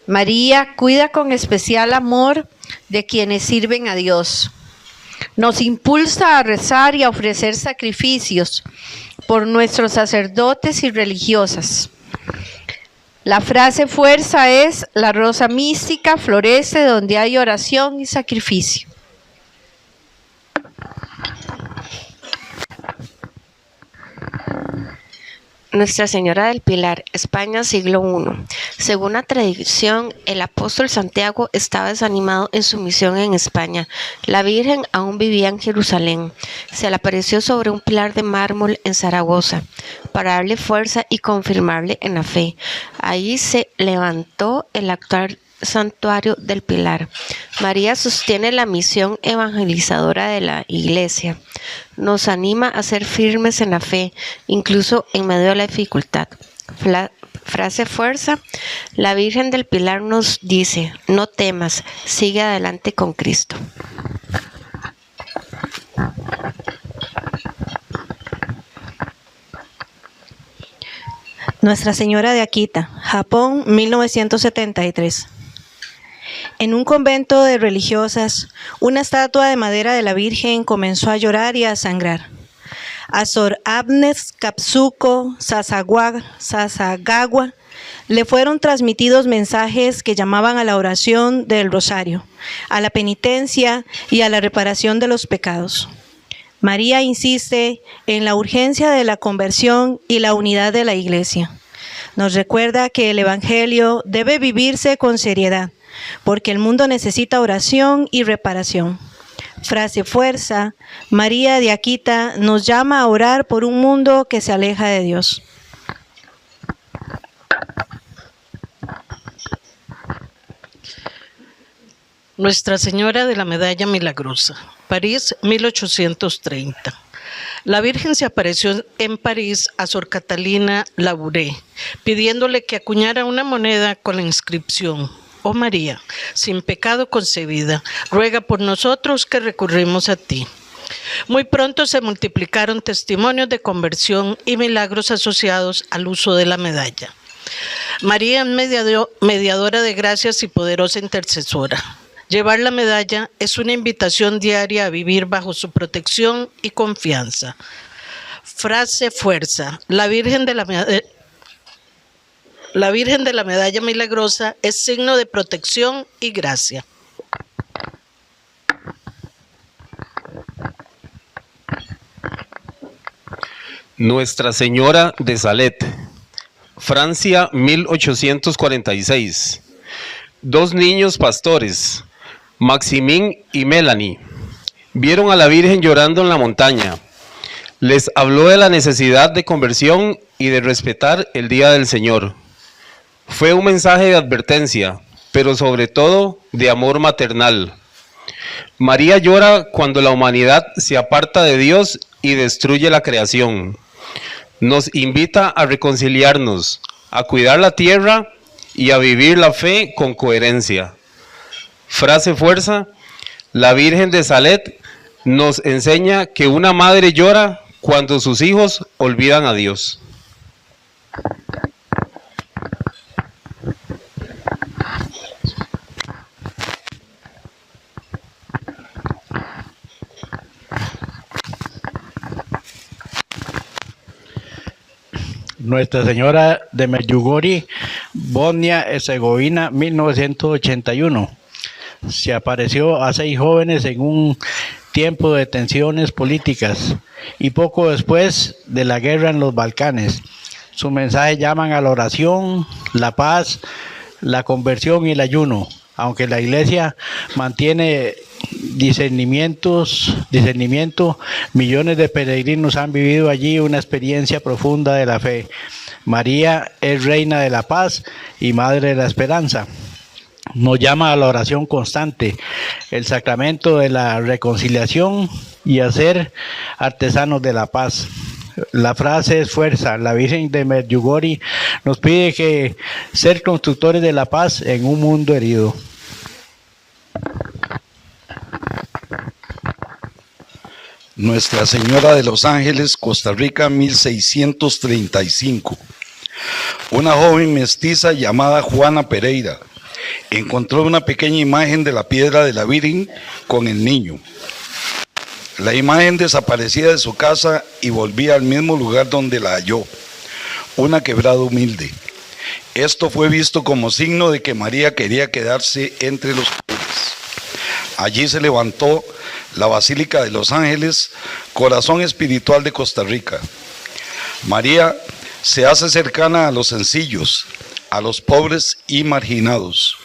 María cuida con especial amor de quienes sirven a Dios. Nos impulsa a rezar y a ofrecer sacrificios por nuestros sacerdotes y religiosas. La frase fuerza es: la rosa mística florece donde hay oración y sacrificio. Nuestra Señora del Pilar, España, siglo I. Según la tradición, el apóstol Santiago estaba desanimado en su misión en España. La Virgen aún vivía en Jerusalén. Se le apareció sobre un pilar de mármol en Zaragoza para darle fuerza y confirmarle en la fe. Ahí se levantó el actual santuario del Pilar. María sostiene la misión evangelizadora de la Iglesia. Nos anima a ser firmes en la fe, incluso en medio de la dificultad. Frase fuerza: la Virgen del Pilar nos dice: no temas, sigue adelante con Cristo. Nuestra Señora de Akita, Japón, 1973. En un convento de religiosas, una estatua de madera de la Virgen comenzó a llorar y a sangrar. A Sor Agnes Katsuko Sasagawa le fueron transmitidos mensajes que llamaban a la oración del rosario, a la penitencia y a la reparación de los pecados. María insiste en la urgencia de la conversión y la unidad de la Iglesia. Nos recuerda que el Evangelio debe vivirse con seriedad, porque el mundo necesita oración y reparación. Frase fuerza: María de Akita nos llama a orar por un mundo que se aleja de Dios. Nuestra Señora de la Medalla Milagrosa, París, 1830. La Virgen se apareció en París a Sor Catalina Labouré, pidiéndole que acuñara una moneda con la inscripción: oh María, sin pecado concebida, ruega por nosotros que recurrimos a ti. Muy pronto se multiplicaron testimonios de conversión y milagros asociados al uso de la medalla. María es mediadora de gracias y poderosa intercesora. Llevar la medalla es una invitación diaria a vivir bajo su protección y confianza. Frase fuerza: la Virgen de la Medalla Milagrosa es signo de protección y gracia. Nuestra Señora de Salet, Francia, 1846. Dos niños pastores, Maximín y Melanie, vieron a la Virgen llorando en la montaña. Les habló de la necesidad de conversión y de respetar el día del Señor. Fue un mensaje de advertencia, pero sobre todo de amor maternal. María llora cuando la humanidad se aparta de Dios y destruye la creación. Nos invita a reconciliarnos, a cuidar la tierra y a vivir la fe con coherencia. Frase fuerza: la Virgen de Salet nos enseña que una madre llora cuando sus hijos olvidan a Dios. Nuestra Señora de Medjugorje, Bosnia-Herzegovina, 1981. Se apareció a 6 jóvenes en un tiempo de tensiones políticas y poco después de la guerra en los Balcanes. Sus mensajes llaman a la oración, la paz, la conversión y el ayuno. Aunque la Iglesia mantiene discernimiento, millones de peregrinos han vivido allí una experiencia profunda de la fe. María es Reina de la Paz y Madre de la Esperanza. Nos llama a la oración constante, el sacramento de la reconciliación y a ser artesanos de la paz. La frase es fuerza. La Virgen de Medjugorje nos pide que ser constructores de la paz en un mundo herido. Nuestra Señora de los Ángeles, Costa Rica, 1635. Una joven mestiza llamada Juana Pereira encontró una pequeña imagen de la piedra de la Virgen con el niño. La imagen desaparecía de su casa y volvía al mismo lugar donde la halló, una quebrada humilde. Esto fue visto como signo de que María quería quedarse entre los pobres. Allí se levantó la Basílica de los Ángeles, corazón espiritual de Costa Rica. María se hace cercana a los sencillos, a los pobres y marginados.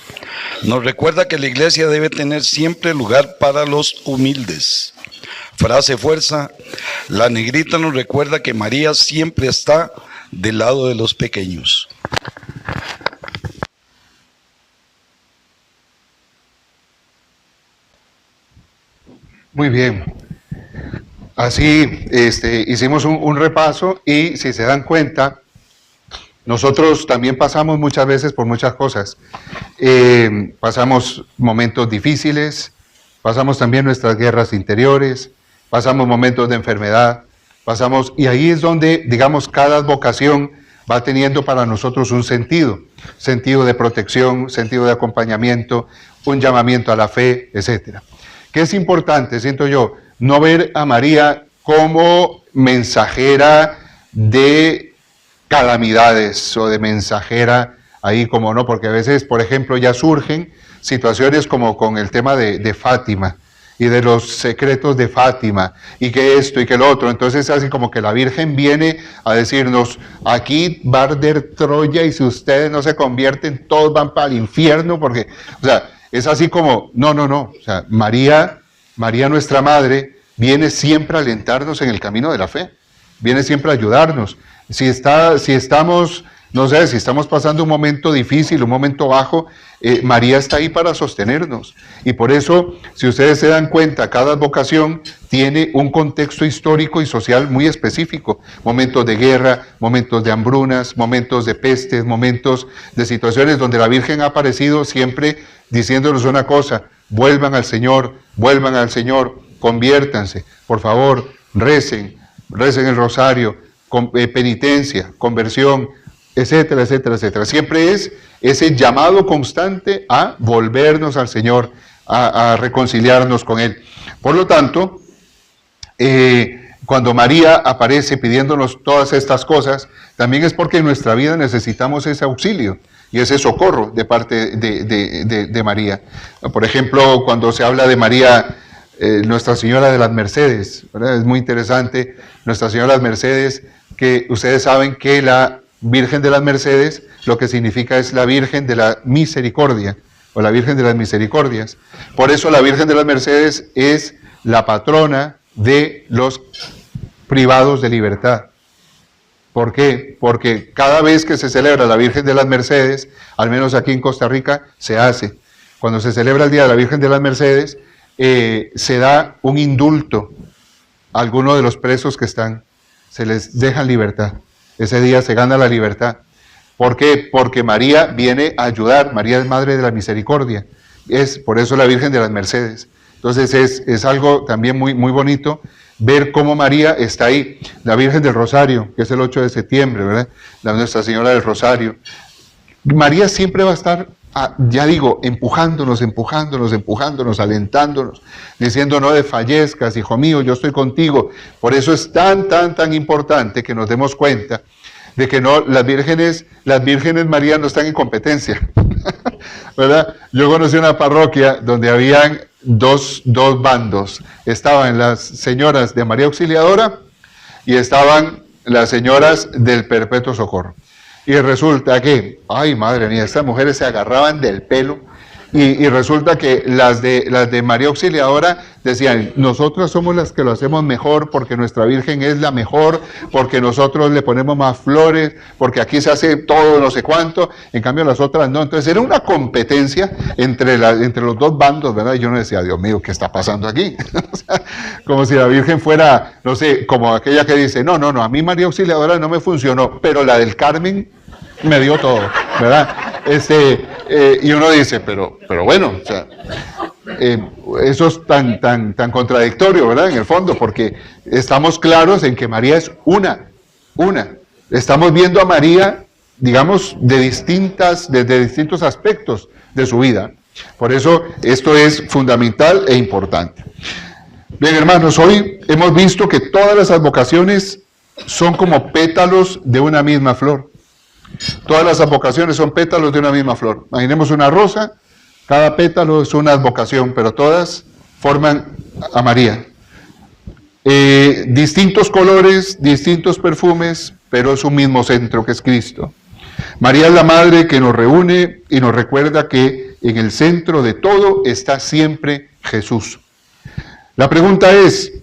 Nos recuerda que la iglesia debe tener siempre lugar para los humildes. Frase fuerza, la negrita nos recuerda que María siempre está del lado de los pequeños. Muy bien. Así hicimos un repaso y si se dan cuenta, nosotros también pasamos muchas veces por muchas cosas. Pasamos momentos difíciles, pasamos también nuestras guerras interiores, pasamos momentos de enfermedad, y ahí es donde, digamos, cada vocación va teniendo para nosotros un sentido de protección, sentido de acompañamiento, un llamamiento a la fe, etcétera. Que es importante, siento yo, no ver a María como mensajera de calamidades o de mensajera ahí como no, porque a veces, por ejemplo, ya surgen situaciones como con el tema de Fátima y de los secretos de Fátima y que esto y que lo otro. Entonces así como que la Virgen viene a decirnos, aquí va a arder Troya y si ustedes no se convierten, todos van para el infierno, porque, o sea, es así como, no, o sea, María nuestra Madre, viene siempre a alentarnos en el camino de la fe, viene siempre a ayudarnos. Si estamos, no sé, si estamos pasando un momento difícil, un momento bajo, María está ahí para sostenernos. Y por eso, si ustedes se dan cuenta, cada vocación tiene un contexto histórico y social muy específico. Momentos de guerra, momentos de hambrunas, momentos de pestes, momentos de situaciones donde la Virgen ha aparecido siempre diciéndonos una cosa: vuelvan al Señor, conviértanse, por favor, recen el rosario, penitencia, conversión, etcétera, etcétera, etcétera. Siempre es ese llamado constante a volvernos al Señor, a reconciliarnos con Él. Por lo tanto, cuando María aparece pidiéndonos todas estas cosas, también es porque en nuestra vida necesitamos ese auxilio y ese socorro de parte de María. Por ejemplo, cuando se habla de María, Nuestra Señora de las Mercedes, ¿verdad? Es muy interesante, Nuestra Señora de las Mercedes, que ustedes saben que la Virgen de las Mercedes lo que significa es la Virgen de la Misericordia, o la Virgen de las Misericordias. Por eso la Virgen de las Mercedes es la patrona de los privados de libertad. ¿Por qué? Porque cada vez que se celebra la Virgen de las Mercedes, al menos aquí en Costa Rica, se hace. Cuando se celebra el Día de la Virgen de las Mercedes, se da un indulto a alguno de los presos que están, se les deja en libertad. Ese día se gana la libertad. ¿Por qué? Porque María viene a ayudar, María es Madre de la Misericordia, es por eso la Virgen de las Mercedes. Entonces es algo también muy, muy bonito ver cómo María está ahí. La Virgen del Rosario, que es el 8 de septiembre, ¿verdad? La Nuestra Señora del Rosario. María siempre va a estar, ya digo, empujándonos, alentándonos, diciendo: no desfallezcas, hijo mío, yo estoy contigo. Por eso es tan importante que nos demos cuenta de que no, las vírgenes María no están en competencia, ¿verdad? Yo conocí una parroquia donde habían dos bandos. Estaban las señoras de María Auxiliadora y estaban las señoras del Perpetuo Socorro. Y resulta que, ay madre mía, estas mujeres se agarraban del pelo y resulta que las de María Auxiliadora decían: nosotras somos las que lo hacemos mejor porque nuestra Virgen es la mejor, porque nosotros le ponemos más flores, porque aquí se hace todo no sé cuánto, en cambio las otras no. Entonces era una competencia entre los dos bandos, ¿verdad? Y yo no decía: Dios mío, ¿qué está pasando aquí? O sea, como si la Virgen fuera, no sé, como aquella que dice: no, a mí María Auxiliadora no me funcionó, pero la del Carmen me dio todo, ¿verdad? Y uno dice, pero bueno, o sea, eso es tan contradictorio, ¿verdad? En el fondo, porque estamos claros en que María es una. Estamos viendo a María digamos, desde distintos aspectos de su vida. Por eso esto es fundamental e importante. Bien, hermanos, hoy hemos visto que todas las advocaciones son como pétalos de una misma flor. Todas las advocaciones son pétalos de una misma flor. Imaginemos una rosa, cada pétalo es una advocación, pero todas forman a María. Distintos colores, distintos perfumes, pero es un mismo centro que es Cristo. María es la madre que nos reúne y nos recuerda que en el centro de todo está siempre Jesús. La pregunta es,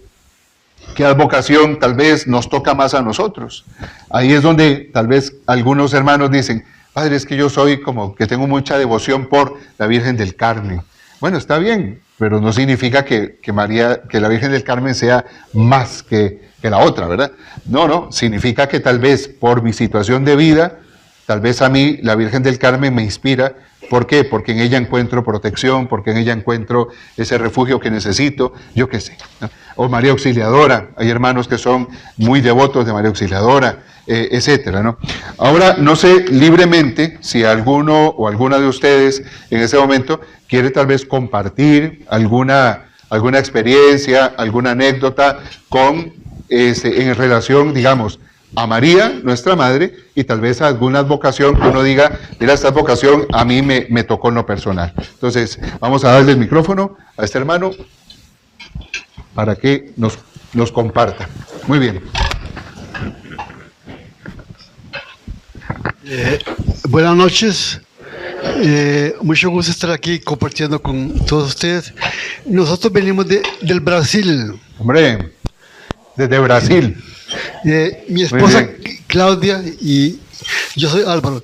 ¿qué advocación tal vez nos toca más a nosotros? Ahí es donde tal vez algunos hermanos dicen, padre, es que yo soy como que tengo mucha devoción por la Virgen del Carmen. Bueno, está bien, pero no significa que la Virgen del Carmen sea más que la otra, ¿verdad? No, significa que tal vez por mi situación de vida, tal vez a mí la Virgen del Carmen me inspira. ¿Por qué? Porque en ella encuentro protección, porque en ella encuentro ese refugio que necesito, yo qué sé, ¿no? O María Auxiliadora, hay hermanos que son muy devotos de María Auxiliadora, etcétera, ¿no? Ahora, no sé libremente si alguno o alguna de ustedes en ese momento quiere tal vez compartir alguna experiencia, alguna anécdota en relación, digamos, a María, nuestra madre, y tal vez a alguna advocación que uno diga, mira, esta advocación a mí me tocó en lo personal. Entonces, vamos a darle el micrófono a este hermano para que nos comparta. Muy bien. Buenas noches. Mucho gusto estar aquí compartiendo con todos ustedes. Nosotros venimos del Brasil. Hombre, desde Brasil. Mi esposa Claudia y yo soy Álvaro.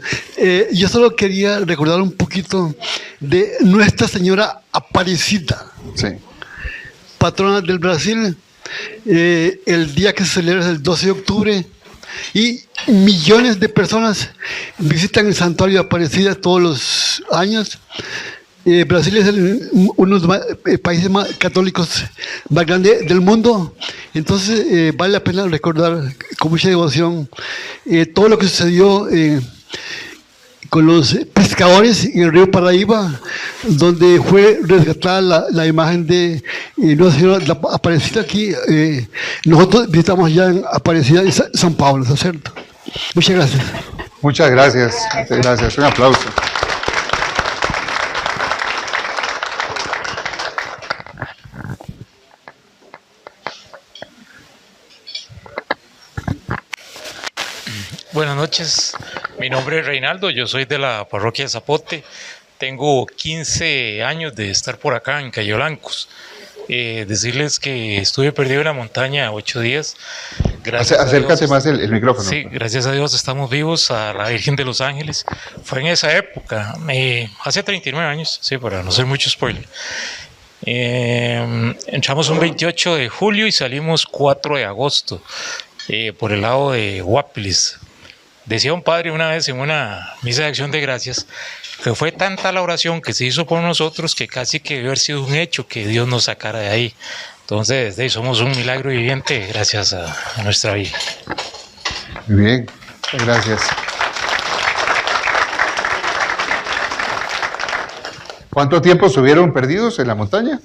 Yo solo quería recordar un poquito de Nuestra Señora Aparecida, sí, patrona del Brasil. El día que se celebra es el 12 de octubre y millones de personas visitan el santuario de Aparecida todos los años. Brasil es uno de los países más católicos más grandes del mundo, entonces vale la pena recordar con mucha devoción todo lo que sucedió con los pescadores en el río Paraíba, donde fue rescatada la imagen de Nuestra Señora Aparecida aquí. Nosotros visitamos ya en Aparecida en San Pablo, ¿no es cierto? Muchas gracias. Muchas gracias. Muchas gracias. Un aplauso. Buenas noches, mi nombre es Reinaldo, yo soy de la parroquia de Zapote, tengo 15 años de estar por acá en Cayo Blancos. Decirles que estuve perdido en la montaña 8 días. Acércate más el micrófono. Sí, gracias a Dios estamos vivos, a la Virgen de los Ángeles. Fue en esa época, hace 39 años, sí, para no ser mucho spoiler. Entramos un 28 de julio y salimos 4 de agosto por el lado de Guapiles. Decía un padre una vez en una misa de acción de gracias que fue tanta la oración que se hizo por nosotros que casi que debió haber sido un hecho que Dios nos sacara de ahí. Entonces, somos un milagro viviente gracias a nuestra vida. Muy bien, gracias. ¿Cuánto tiempo estuvieron perdidos en la montaña?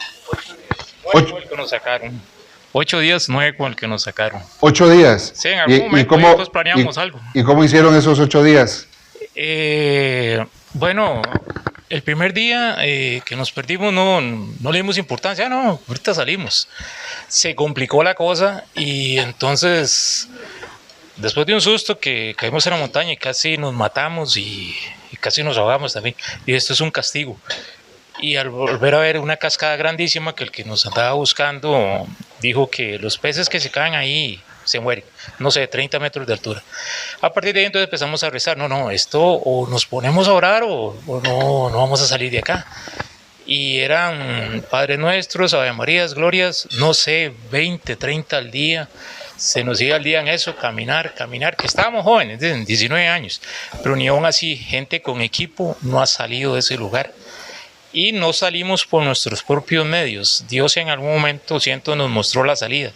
8 días que nos sacaron. 8 días, 9 con el que nos sacaron. 8 días. Sí, en algún momento nosotros planeamos algo. ¿Y cómo hicieron esos 8 días? Bueno, el primer día que nos perdimos no le dimos importancia, no, ahorita salimos. Se complicó la cosa y entonces, después de un susto que caímos en la montaña y casi nos matamos y casi nos ahogamos también, y esto es un castigo. Y al volver a ver una cascada grandísima que el que nos andaba buscando dijo que los peces que se caen ahí se mueren, no sé, 30 metros de altura. A partir de ahí entonces empezamos a rezar, esto o nos ponemos a orar o no vamos a salir de acá. Y eran Padres Nuestros, Ave Marías, Glorias, no sé, 20, 30 al día. Se nos iba el día en eso, caminar, que estábamos jóvenes, de 19 años, pero ni aún así, gente con equipo no ha salido de ese lugar. Y no salimos por nuestros propios medios. Dios en algún momento, nos mostró la salida.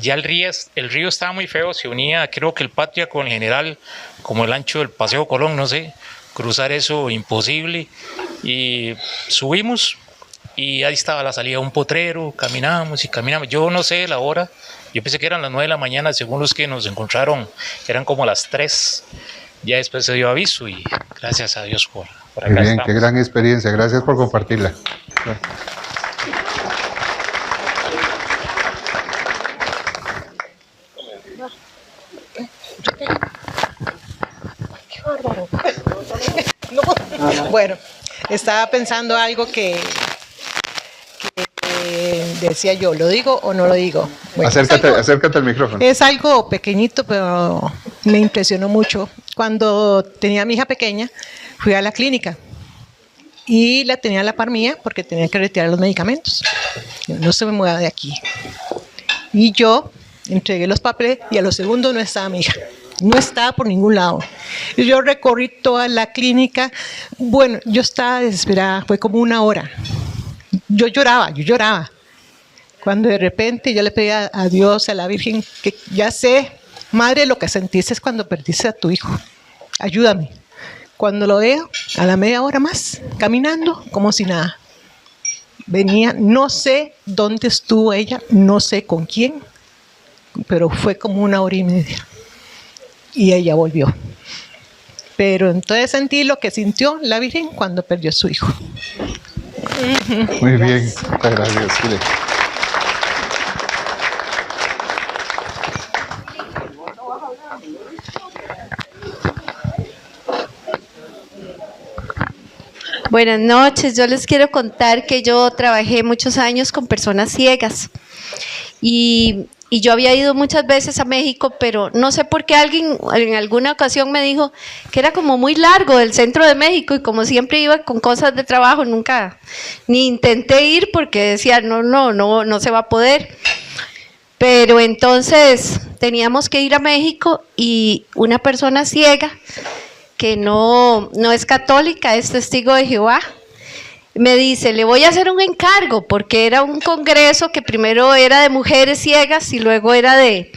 ya el río estaba muy feo, se unía, creo que el Patria con el General, como el ancho del Paseo Colón, no sé, cruzar eso imposible, y subimos, y ahí estaba la salida a un potrero, caminamos y caminamos, yo no sé la hora, yo pensé que eran las 9 de la mañana, según los que nos encontraron, eran como las 3, ya después se dio aviso, y gracias a Dios por acá Muy bien, estamos. qué gran experiencia, gracias por compartirla. Bueno, estaba pensando algo que decía yo, ¿lo digo o no lo digo? Bueno, acércate al micrófono. es algo pequeñito, pero me impresionó mucho. Cuando tenía a mi hija pequeña, fui a la clínica y la tenía a la par mía porque tenía que retirar los medicamentos. No se me mueva de aquí. Y yo entregué los papeles y a los segundos no estaba mi hija. No estaba por ningún lado. Y yo recorrí toda la clínica. Bueno, yo estaba desesperada. Fue como 1 hora. Yo lloraba. Cuando de repente yo le pedí a Dios, a la Virgen, que ya sé, madre, lo que sentiste cuando perdiste a tu hijo. Ayúdame. Cuando lo veo, a la media hora más, caminando como si nada. Venía, no sé dónde estuvo ella, no sé con quién, pero fue como 1 hora y media. Y ella volvió. Pero entonces sentí lo que sintió la Virgen cuando perdió a su hijo. Muy bien, muchas gracias. Chile. Buenas noches, yo les quiero contar que yo trabajé muchos años con personas ciegas y yo había ido muchas veces a México, pero no sé por qué alguien en alguna ocasión me dijo que era como muy largo del centro de México y como siempre iba con cosas de trabajo, nunca, ni intenté ir porque decía no se va a poder. Pero entonces teníamos que ir a México y una persona ciega que no es católica, es testigo de Jehová, me dice, le voy a hacer un encargo, porque era un congreso que primero era de mujeres ciegas y luego era de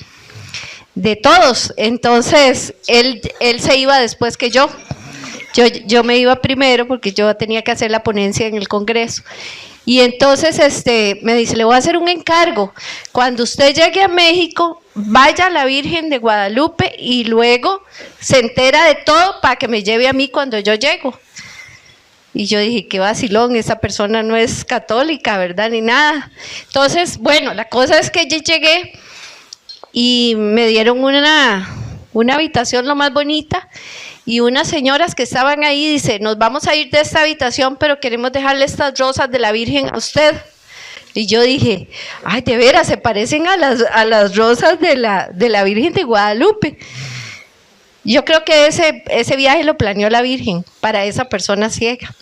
todos. Entonces, él se iba después que yo. Yo me iba primero porque yo tenía que hacer la ponencia en el congreso. Y entonces me dice, le voy a hacer un encargo. Cuando usted llegue a México, vaya a la Virgen de Guadalupe y luego se entera de todo para que me lleve a mí cuando yo llego. Y yo dije, qué vacilón, esa persona no es católica, ¿verdad? Ni nada. Entonces, bueno, la cosa es que yo llegué y me dieron una habitación lo más bonita y unas señoras que estaban ahí dice, nos vamos a ir de esta habitación, pero queremos dejarle estas rosas de la Virgen a usted. Y yo dije, ay, de veras, se parecen a las rosas de la Virgen de Guadalupe. Yo creo que ese viaje lo planeó la Virgen para esa persona ciega.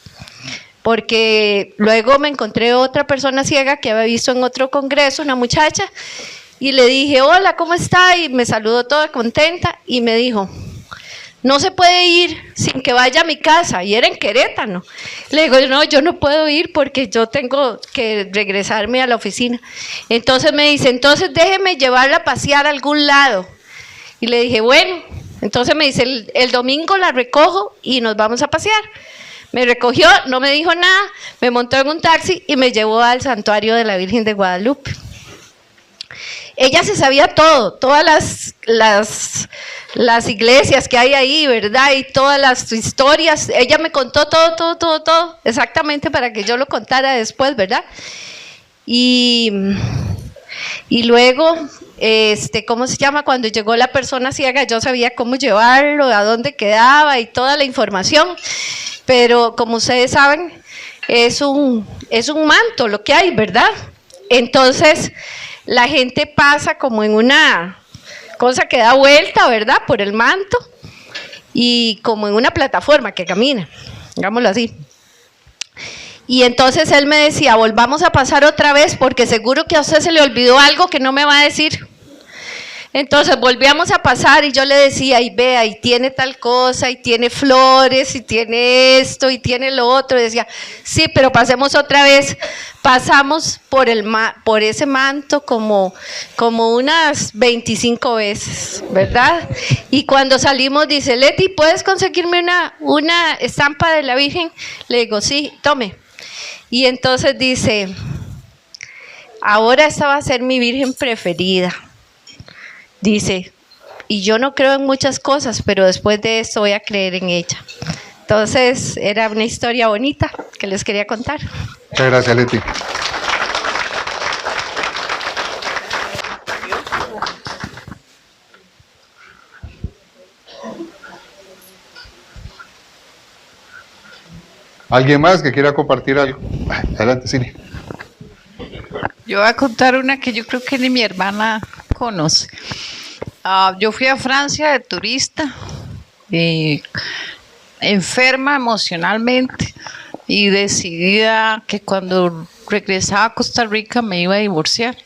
Porque luego me encontré otra persona ciega que había visto en otro congreso, una muchacha, y le dije, hola, ¿cómo está? Y me saludó toda contenta y me dijo, no se puede ir sin que vaya a mi casa, y era en Querétaro. Le digo, no, yo no puedo ir porque yo tengo que regresarme a la oficina. Entonces me dice, entonces déjeme llevarla a pasear a algún lado. Y le dije, bueno, entonces me dice, el domingo la recojo y nos vamos a pasear. Me recogió, no me dijo nada, me montó en un taxi y me llevó al santuario de la Virgen de Guadalupe. Ella se sabía todo, todas las iglesias que hay ahí, ¿verdad? Y todas las historias. Ella me contó todo, exactamente para que yo lo contara después, ¿verdad? Y luego, ¿cómo se llama? Cuando llegó la persona ciega, yo sabía cómo llevarlo, a dónde quedaba y toda la información. Pero como ustedes saben, es un manto lo que hay, ¿verdad? Entonces, la gente pasa como en una cosa que da vuelta, ¿verdad? Por el manto y como en una plataforma que camina, digámoslo así. Y entonces él me decía, volvamos a pasar otra vez porque seguro que a usted se le olvidó algo que no me va a decir. Entonces volvíamos a pasar y yo le decía, y vea, y tiene tal cosa, y tiene flores, y tiene esto, y tiene lo otro. Y decía, sí, pero pasemos otra vez. Pasamos por ese manto como unas 25 veces, ¿verdad? Y cuando salimos dice, Leti, ¿puedes conseguirme una estampa de la Virgen? Le digo, sí, tome. Y entonces dice, ahora esta va a ser mi Virgen preferida. Dice, y yo no creo en muchas cosas, pero después de esto voy a creer en ella. Entonces, era una historia bonita que les quería contar. Muchas gracias, Leti. ¿Alguien más que quiera compartir algo? Adelante, Cine. Yo voy a contar una que yo creo que ni mi hermana conoce. Yo fui a Francia de turista, enferma emocionalmente y decidida que cuando regresaba a Costa Rica me iba a divorciar.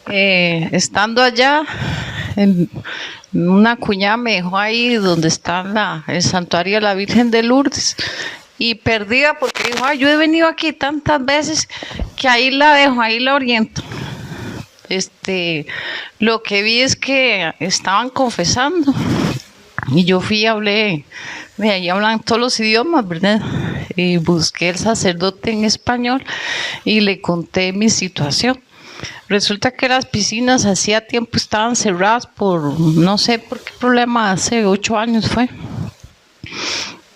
Estando allá, una cuñada me dejó ahí donde está el santuario de la Virgen de Lourdes. Y perdida porque dijo, yo he venido aquí tantas veces que ahí la dejo, ahí la oriento. Lo que vi es que estaban confesando y yo fui y hablé, ahí hablan todos los idiomas, ¿verdad? Y busqué el sacerdote en español y le conté mi situación. Resulta que las piscinas hacía tiempo estaban cerradas por, no sé por qué problema, hace 8 años fue.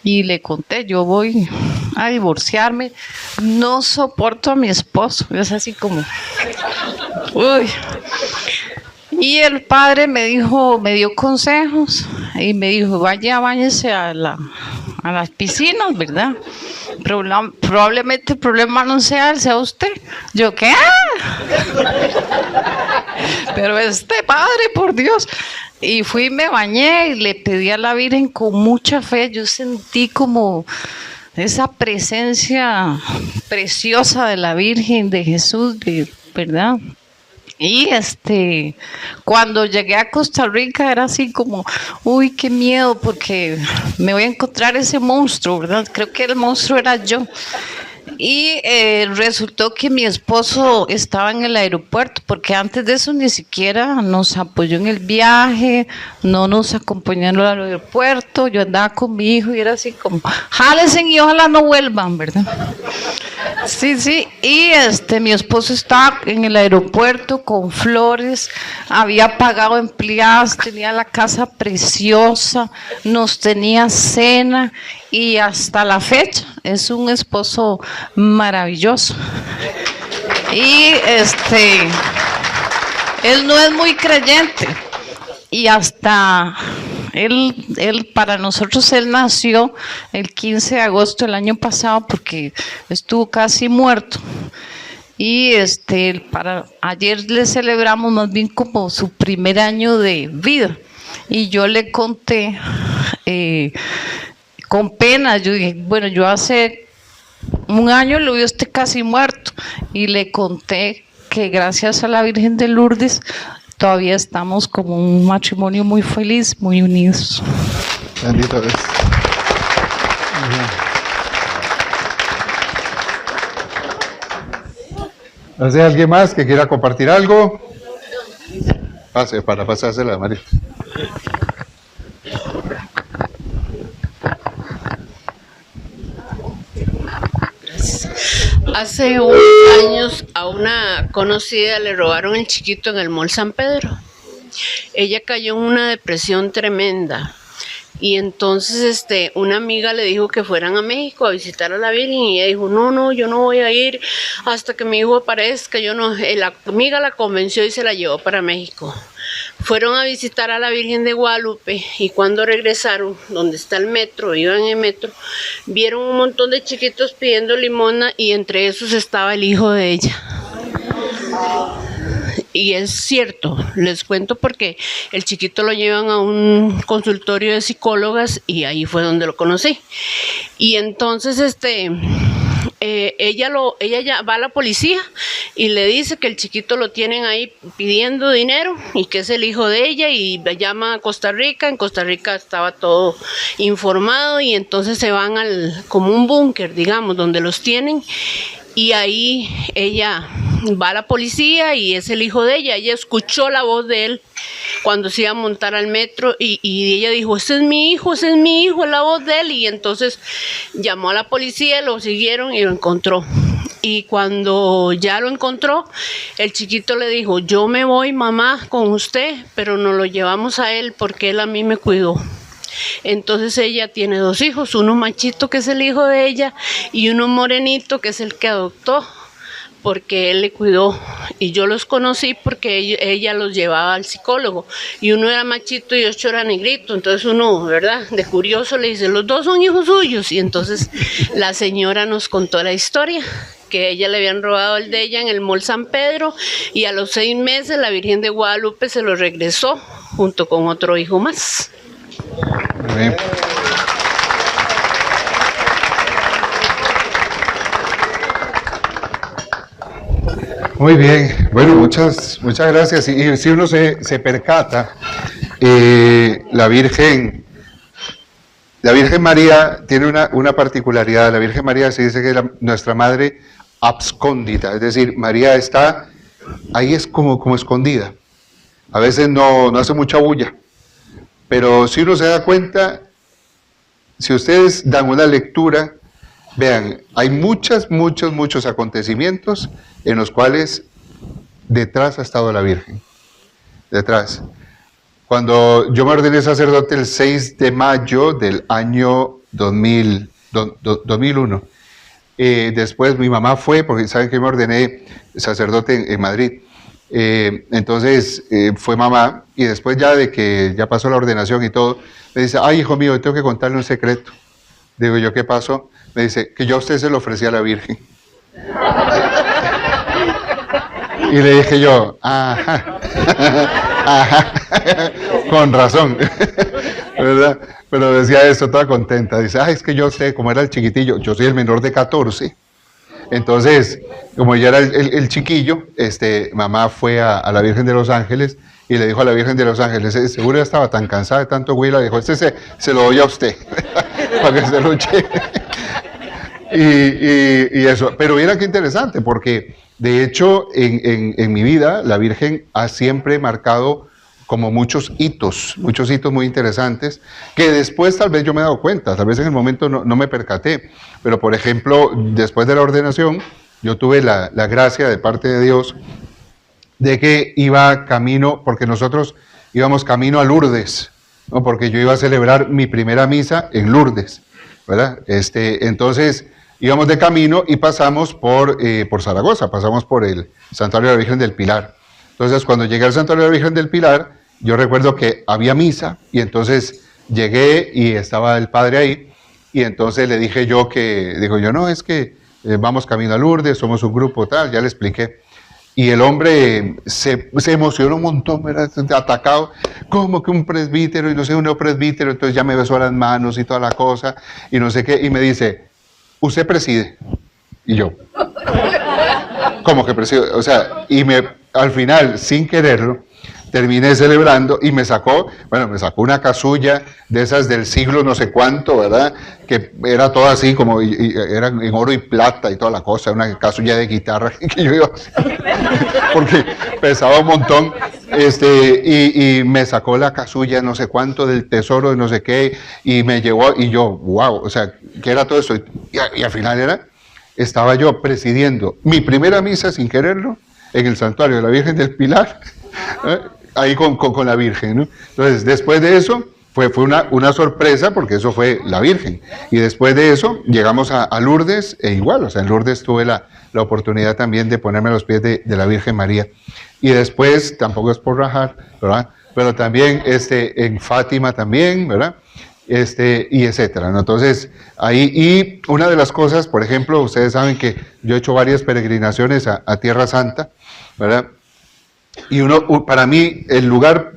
Y le conté, yo voy a divorciarme, no soporto a mi esposo, es así como, uy. Y el padre me dio consejos y me dijo, váyase a las piscinas, ¿verdad? Probablemente el problema no sea él, sea usted. Yo, ¿qué? Pero padre, por Dios. Y fui y me bañé y le pedí a la Virgen con mucha fe. Yo sentí como esa presencia preciosa de la Virgen, de Jesús, ¿verdad? Y cuando llegué a Costa Rica era así como, uy, qué miedo, porque me voy a encontrar ese monstruo, ¿verdad? Creo que el monstruo era yo. Y resultó que mi esposo estaba en el aeropuerto, porque antes de eso ni siquiera nos apoyó en el viaje, no nos acompañó al aeropuerto. Yo andaba con mi hijo y era así como, jálense y ojalá no vuelvan, ¿verdad? Sí, y mi esposo estaba en el aeropuerto con flores, había pagado empleadas, tenía la casa preciosa, nos tenía cena y hasta la fecha es un esposo maravilloso. Y él no es muy creyente y hasta él para nosotros él nació el 15 de agosto del año pasado porque estuvo casi muerto. Y ayer le celebramos más bien como su primer año de vida. Y yo le conté con pena, yo dije, bueno, yo hace un año lo vi casi muerto. Y le conté que gracias a la Virgen de Lourdes todavía estamos como un matrimonio muy feliz, muy unidos. Bendito Dios. ¿No sé alguien más que quiera compartir algo? Pase para pasársela a María. Hace unos años a una conocida le robaron el chiquito en el Mall San Pedro. Ella cayó en una depresión tremenda y entonces una amiga le dijo que fueran a México a visitar a la Virgen y ella dijo, no, yo no voy a ir hasta que mi hijo aparezca. La amiga la convenció y se la llevó para México. Fueron a visitar a la Virgen de Guadalupe y cuando regresaron, donde está el metro, iban en el metro, vieron un montón de chiquitos pidiendo limosna y entre esos estaba el hijo de ella. Y es cierto, les cuento porque el chiquito lo llevan a un consultorio de psicólogas y ahí fue donde lo conocí. Y entonces ella ya va a la policía y le dice que el chiquito lo tienen ahí pidiendo dinero y que es el hijo de ella, y llama a Costa Rica. En Costa Rica estaba todo informado y entonces se van como un búnker, digamos, donde los tienen, y ahí ella va a la policía y es el hijo de ella. Ella escuchó la voz de él cuando se iba a montar al metro y ella dijo, ese es mi hijo, es la voz de él. Y entonces llamó a la policía, lo siguieron y lo encontró. Y cuando ya lo encontró, el chiquito le dijo, yo me voy, mamá, con usted, pero nos lo llevamos a él porque él a mí me cuidó. Entonces ella tiene 2 hijos, uno machito que es el hijo de ella y uno morenito que es el que adoptó, porque él le cuidó, y yo los conocí porque ella los llevaba al psicólogo, y uno era machito y 8 era negrito. Entonces uno, ¿verdad?, de curioso le dice, los 2 son hijos suyos. Y entonces la señora nos contó la historia, que ella le habían robado el de ella en el Mall San Pedro, y a los 6 meses la Virgen de Guadalupe se lo regresó junto con otro hijo más. Bien. Muy bien, bueno, muchas gracias. Y si uno se percata, la Virgen María tiene una particularidad. La Virgen María se dice que es nuestra madre abscóndita, es decir, María está ahí, es como escondida. A veces no hace mucha bulla, pero si uno se da cuenta, si ustedes dan una lectura, vean, hay muchos acontecimientos en los cuales detrás ha estado la Virgen. Detrás. Cuando yo me ordené sacerdote el 6 de mayo del año 2001, después mi mamá fue, porque saben que me ordené sacerdote en Madrid. Entonces fue mamá, y después ya de que ya pasó la ordenación y todo, me dice, ay, hijo mío, tengo que contarle un secreto. Digo yo, ¿qué pasó? Me dice, que yo a usted se lo ofrecí a la Virgen. Y le dije yo, ajá, con razón, ¿verdad? Pero decía esto toda contenta, dice, es que yo sé, como era el chiquitillo, yo soy el menor de 14, entonces, como yo era el chiquillo, mamá fue a la Virgen de los Ángeles y le dijo a la Virgen de los Ángeles, seguro ya estaba tan cansada de tanto huila, dijo, se lo doy a usted, para que se lo lleve. Y eso, pero mira qué interesante, porque de hecho en mi vida la Virgen ha siempre marcado como muchos hitos muy interesantes, que después tal vez yo me he dado cuenta, tal vez en el momento no me percaté, pero por ejemplo, después de la ordenación, yo tuve la gracia de parte de Dios de que iba camino, porque nosotros íbamos camino a Lourdes, ¿no? Porque yo iba a celebrar mi primera misa en Lourdes, ¿verdad? Entonces íbamos de camino y pasamos por Zaragoza, pasamos por el Santuario de la Virgen del Pilar. Entonces cuando llegué al Santuario de la Virgen del Pilar, yo recuerdo que había misa, y entonces llegué y estaba el padre ahí, y entonces le dije yo no, es que vamos camino a Lourdes, somos un grupo tal, ya le expliqué. Y el hombre se emocionó un montón, ¿verdad? Atacado, como que un presbítero, y no sé, un neopresbítero, entonces ya me besó las manos y toda la cosa, y no sé qué, y me dice, ¿usted preside? Y yo, ¿cómo que preside? O sea, al final, sin quererlo, terminé celebrando y me sacó una casulla de esas del siglo no sé cuánto, ¿verdad? Que era todo así como, era en oro y plata y toda la cosa, una casulla de guitarra que yo iba a hacer, porque pesaba un montón, y me sacó la casulla no sé cuánto del tesoro de no sé qué, y me llevó, y yo, wow, o sea, ¿qué era todo esto? Y al final estaba yo presidiendo mi primera misa sin quererlo, en el santuario de la Virgen del Pilar, ahí con la Virgen, ¿no? Entonces, después de eso, fue una sorpresa, porque eso fue la Virgen. Y después de eso, llegamos a Lourdes, e igual, o sea, en Lourdes tuve la oportunidad también de ponerme a los pies de la Virgen María. Y después, tampoco es por rajar, ¿verdad? Pero también en Fátima también, ¿verdad? Y etcétera, ¿no? Entonces, ahí, y una de las cosas, por ejemplo, ustedes saben que yo he hecho varias peregrinaciones a Tierra Santa, ¿verdad? Y para mí,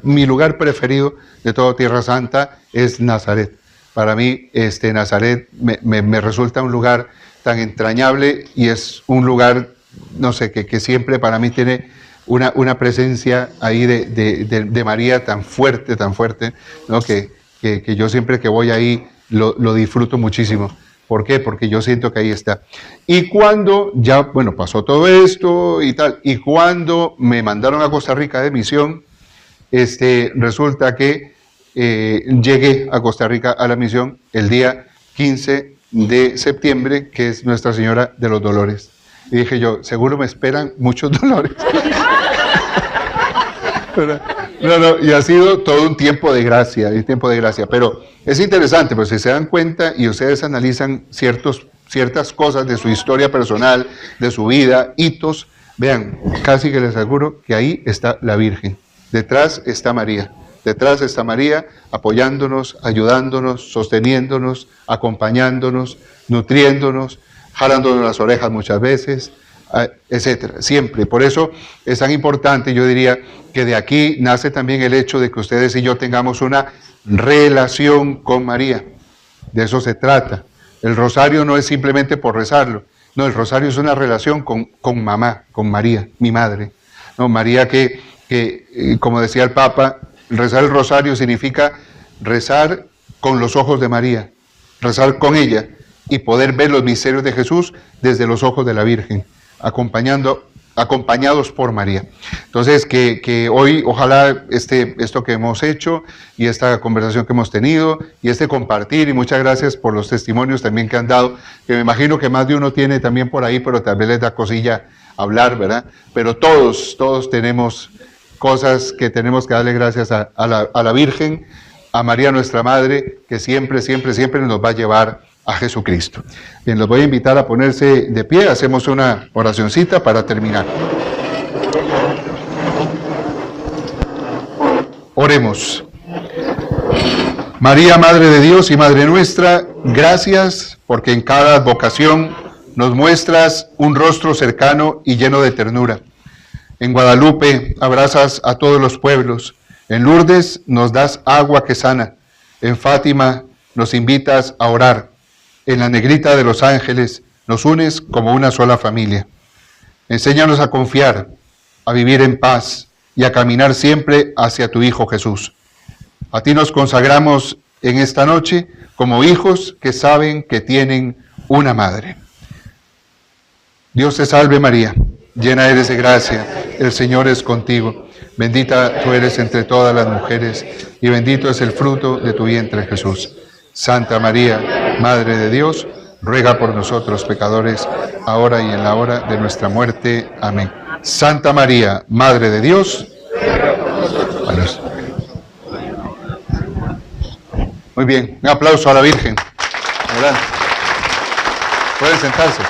mi lugar preferido de toda Tierra Santa es Nazaret. Para mí, Nazaret me resulta un lugar tan entrañable y es un lugar, no sé, que siempre para mí tiene una presencia ahí de María tan fuerte, ¿no? Que yo siempre que voy ahí lo disfruto muchísimo. ¿Por qué? Porque yo siento que ahí está. Y cuando ya, bueno, pasó todo esto y tal, y cuando me mandaron a Costa Rica de misión, resulta que llegué a Costa Rica a la misión el día 15 de septiembre, que es Nuestra Señora de los Dolores. Y dije yo, seguro me esperan muchos dolores. No, y ha sido todo un tiempo de gracia, pero es interesante, pues si se dan cuenta y ustedes analizan ciertas cosas de su historia personal, de su vida, hitos, vean, casi que les aseguro que ahí está la Virgen, detrás está María apoyándonos, ayudándonos, sosteniéndonos, acompañándonos, nutriéndonos, jalándonos las orejas muchas veces, etcétera, siempre. Por eso es tan importante, yo diría, que de aquí nace también el hecho de que ustedes y yo tengamos una relación con María. De eso se trata. El rosario no es simplemente por rezarlo, no, el rosario es una relación con mamá, con María, mi madre. No, María que como decía el Papa, rezar el rosario significa rezar con los ojos de María, rezar con ella y poder ver los misterios de Jesús desde los ojos de la Virgen, acompañados por María. Entonces, que hoy, ojalá esto que hemos hecho y esta conversación que hemos tenido y compartir, y muchas gracias por los testimonios también que han dado, que me imagino que más de uno tiene también por ahí, pero tal vez les da cosilla hablar, ¿verdad? Pero todos tenemos cosas que tenemos que darle gracias a la Virgen, a María nuestra Madre, que siempre nos va a llevar a Jesucristo. Bien, los voy a invitar a ponerse de pie, hacemos una oracioncita para terminar. Oremos. María, Madre de Dios y Madre nuestra, gracias porque en cada vocación nos muestras un rostro cercano y lleno de ternura. En Guadalupe abrazas a todos los pueblos, en Lourdes nos das agua que sana, en Fátima nos invitas a orar, en la negrita de los ángeles nos unes como una sola familia. Enséñanos a confiar, a vivir en paz y a caminar siempre hacia tu Hijo Jesús. A ti nos consagramos en esta noche como hijos que saben que tienen una madre. Dios te salve María, llena eres de gracia, el Señor es contigo. Bendita tú eres entre todas las mujeres y bendito es el fruto de tu vientre Jesús. Santa María, Madre de Dios, ruega por nosotros pecadores, ahora y en la hora de nuestra muerte. Amén. Santa María, Madre de Dios. Muy bien, un aplauso a la Virgen. Adelante. Pueden sentarse.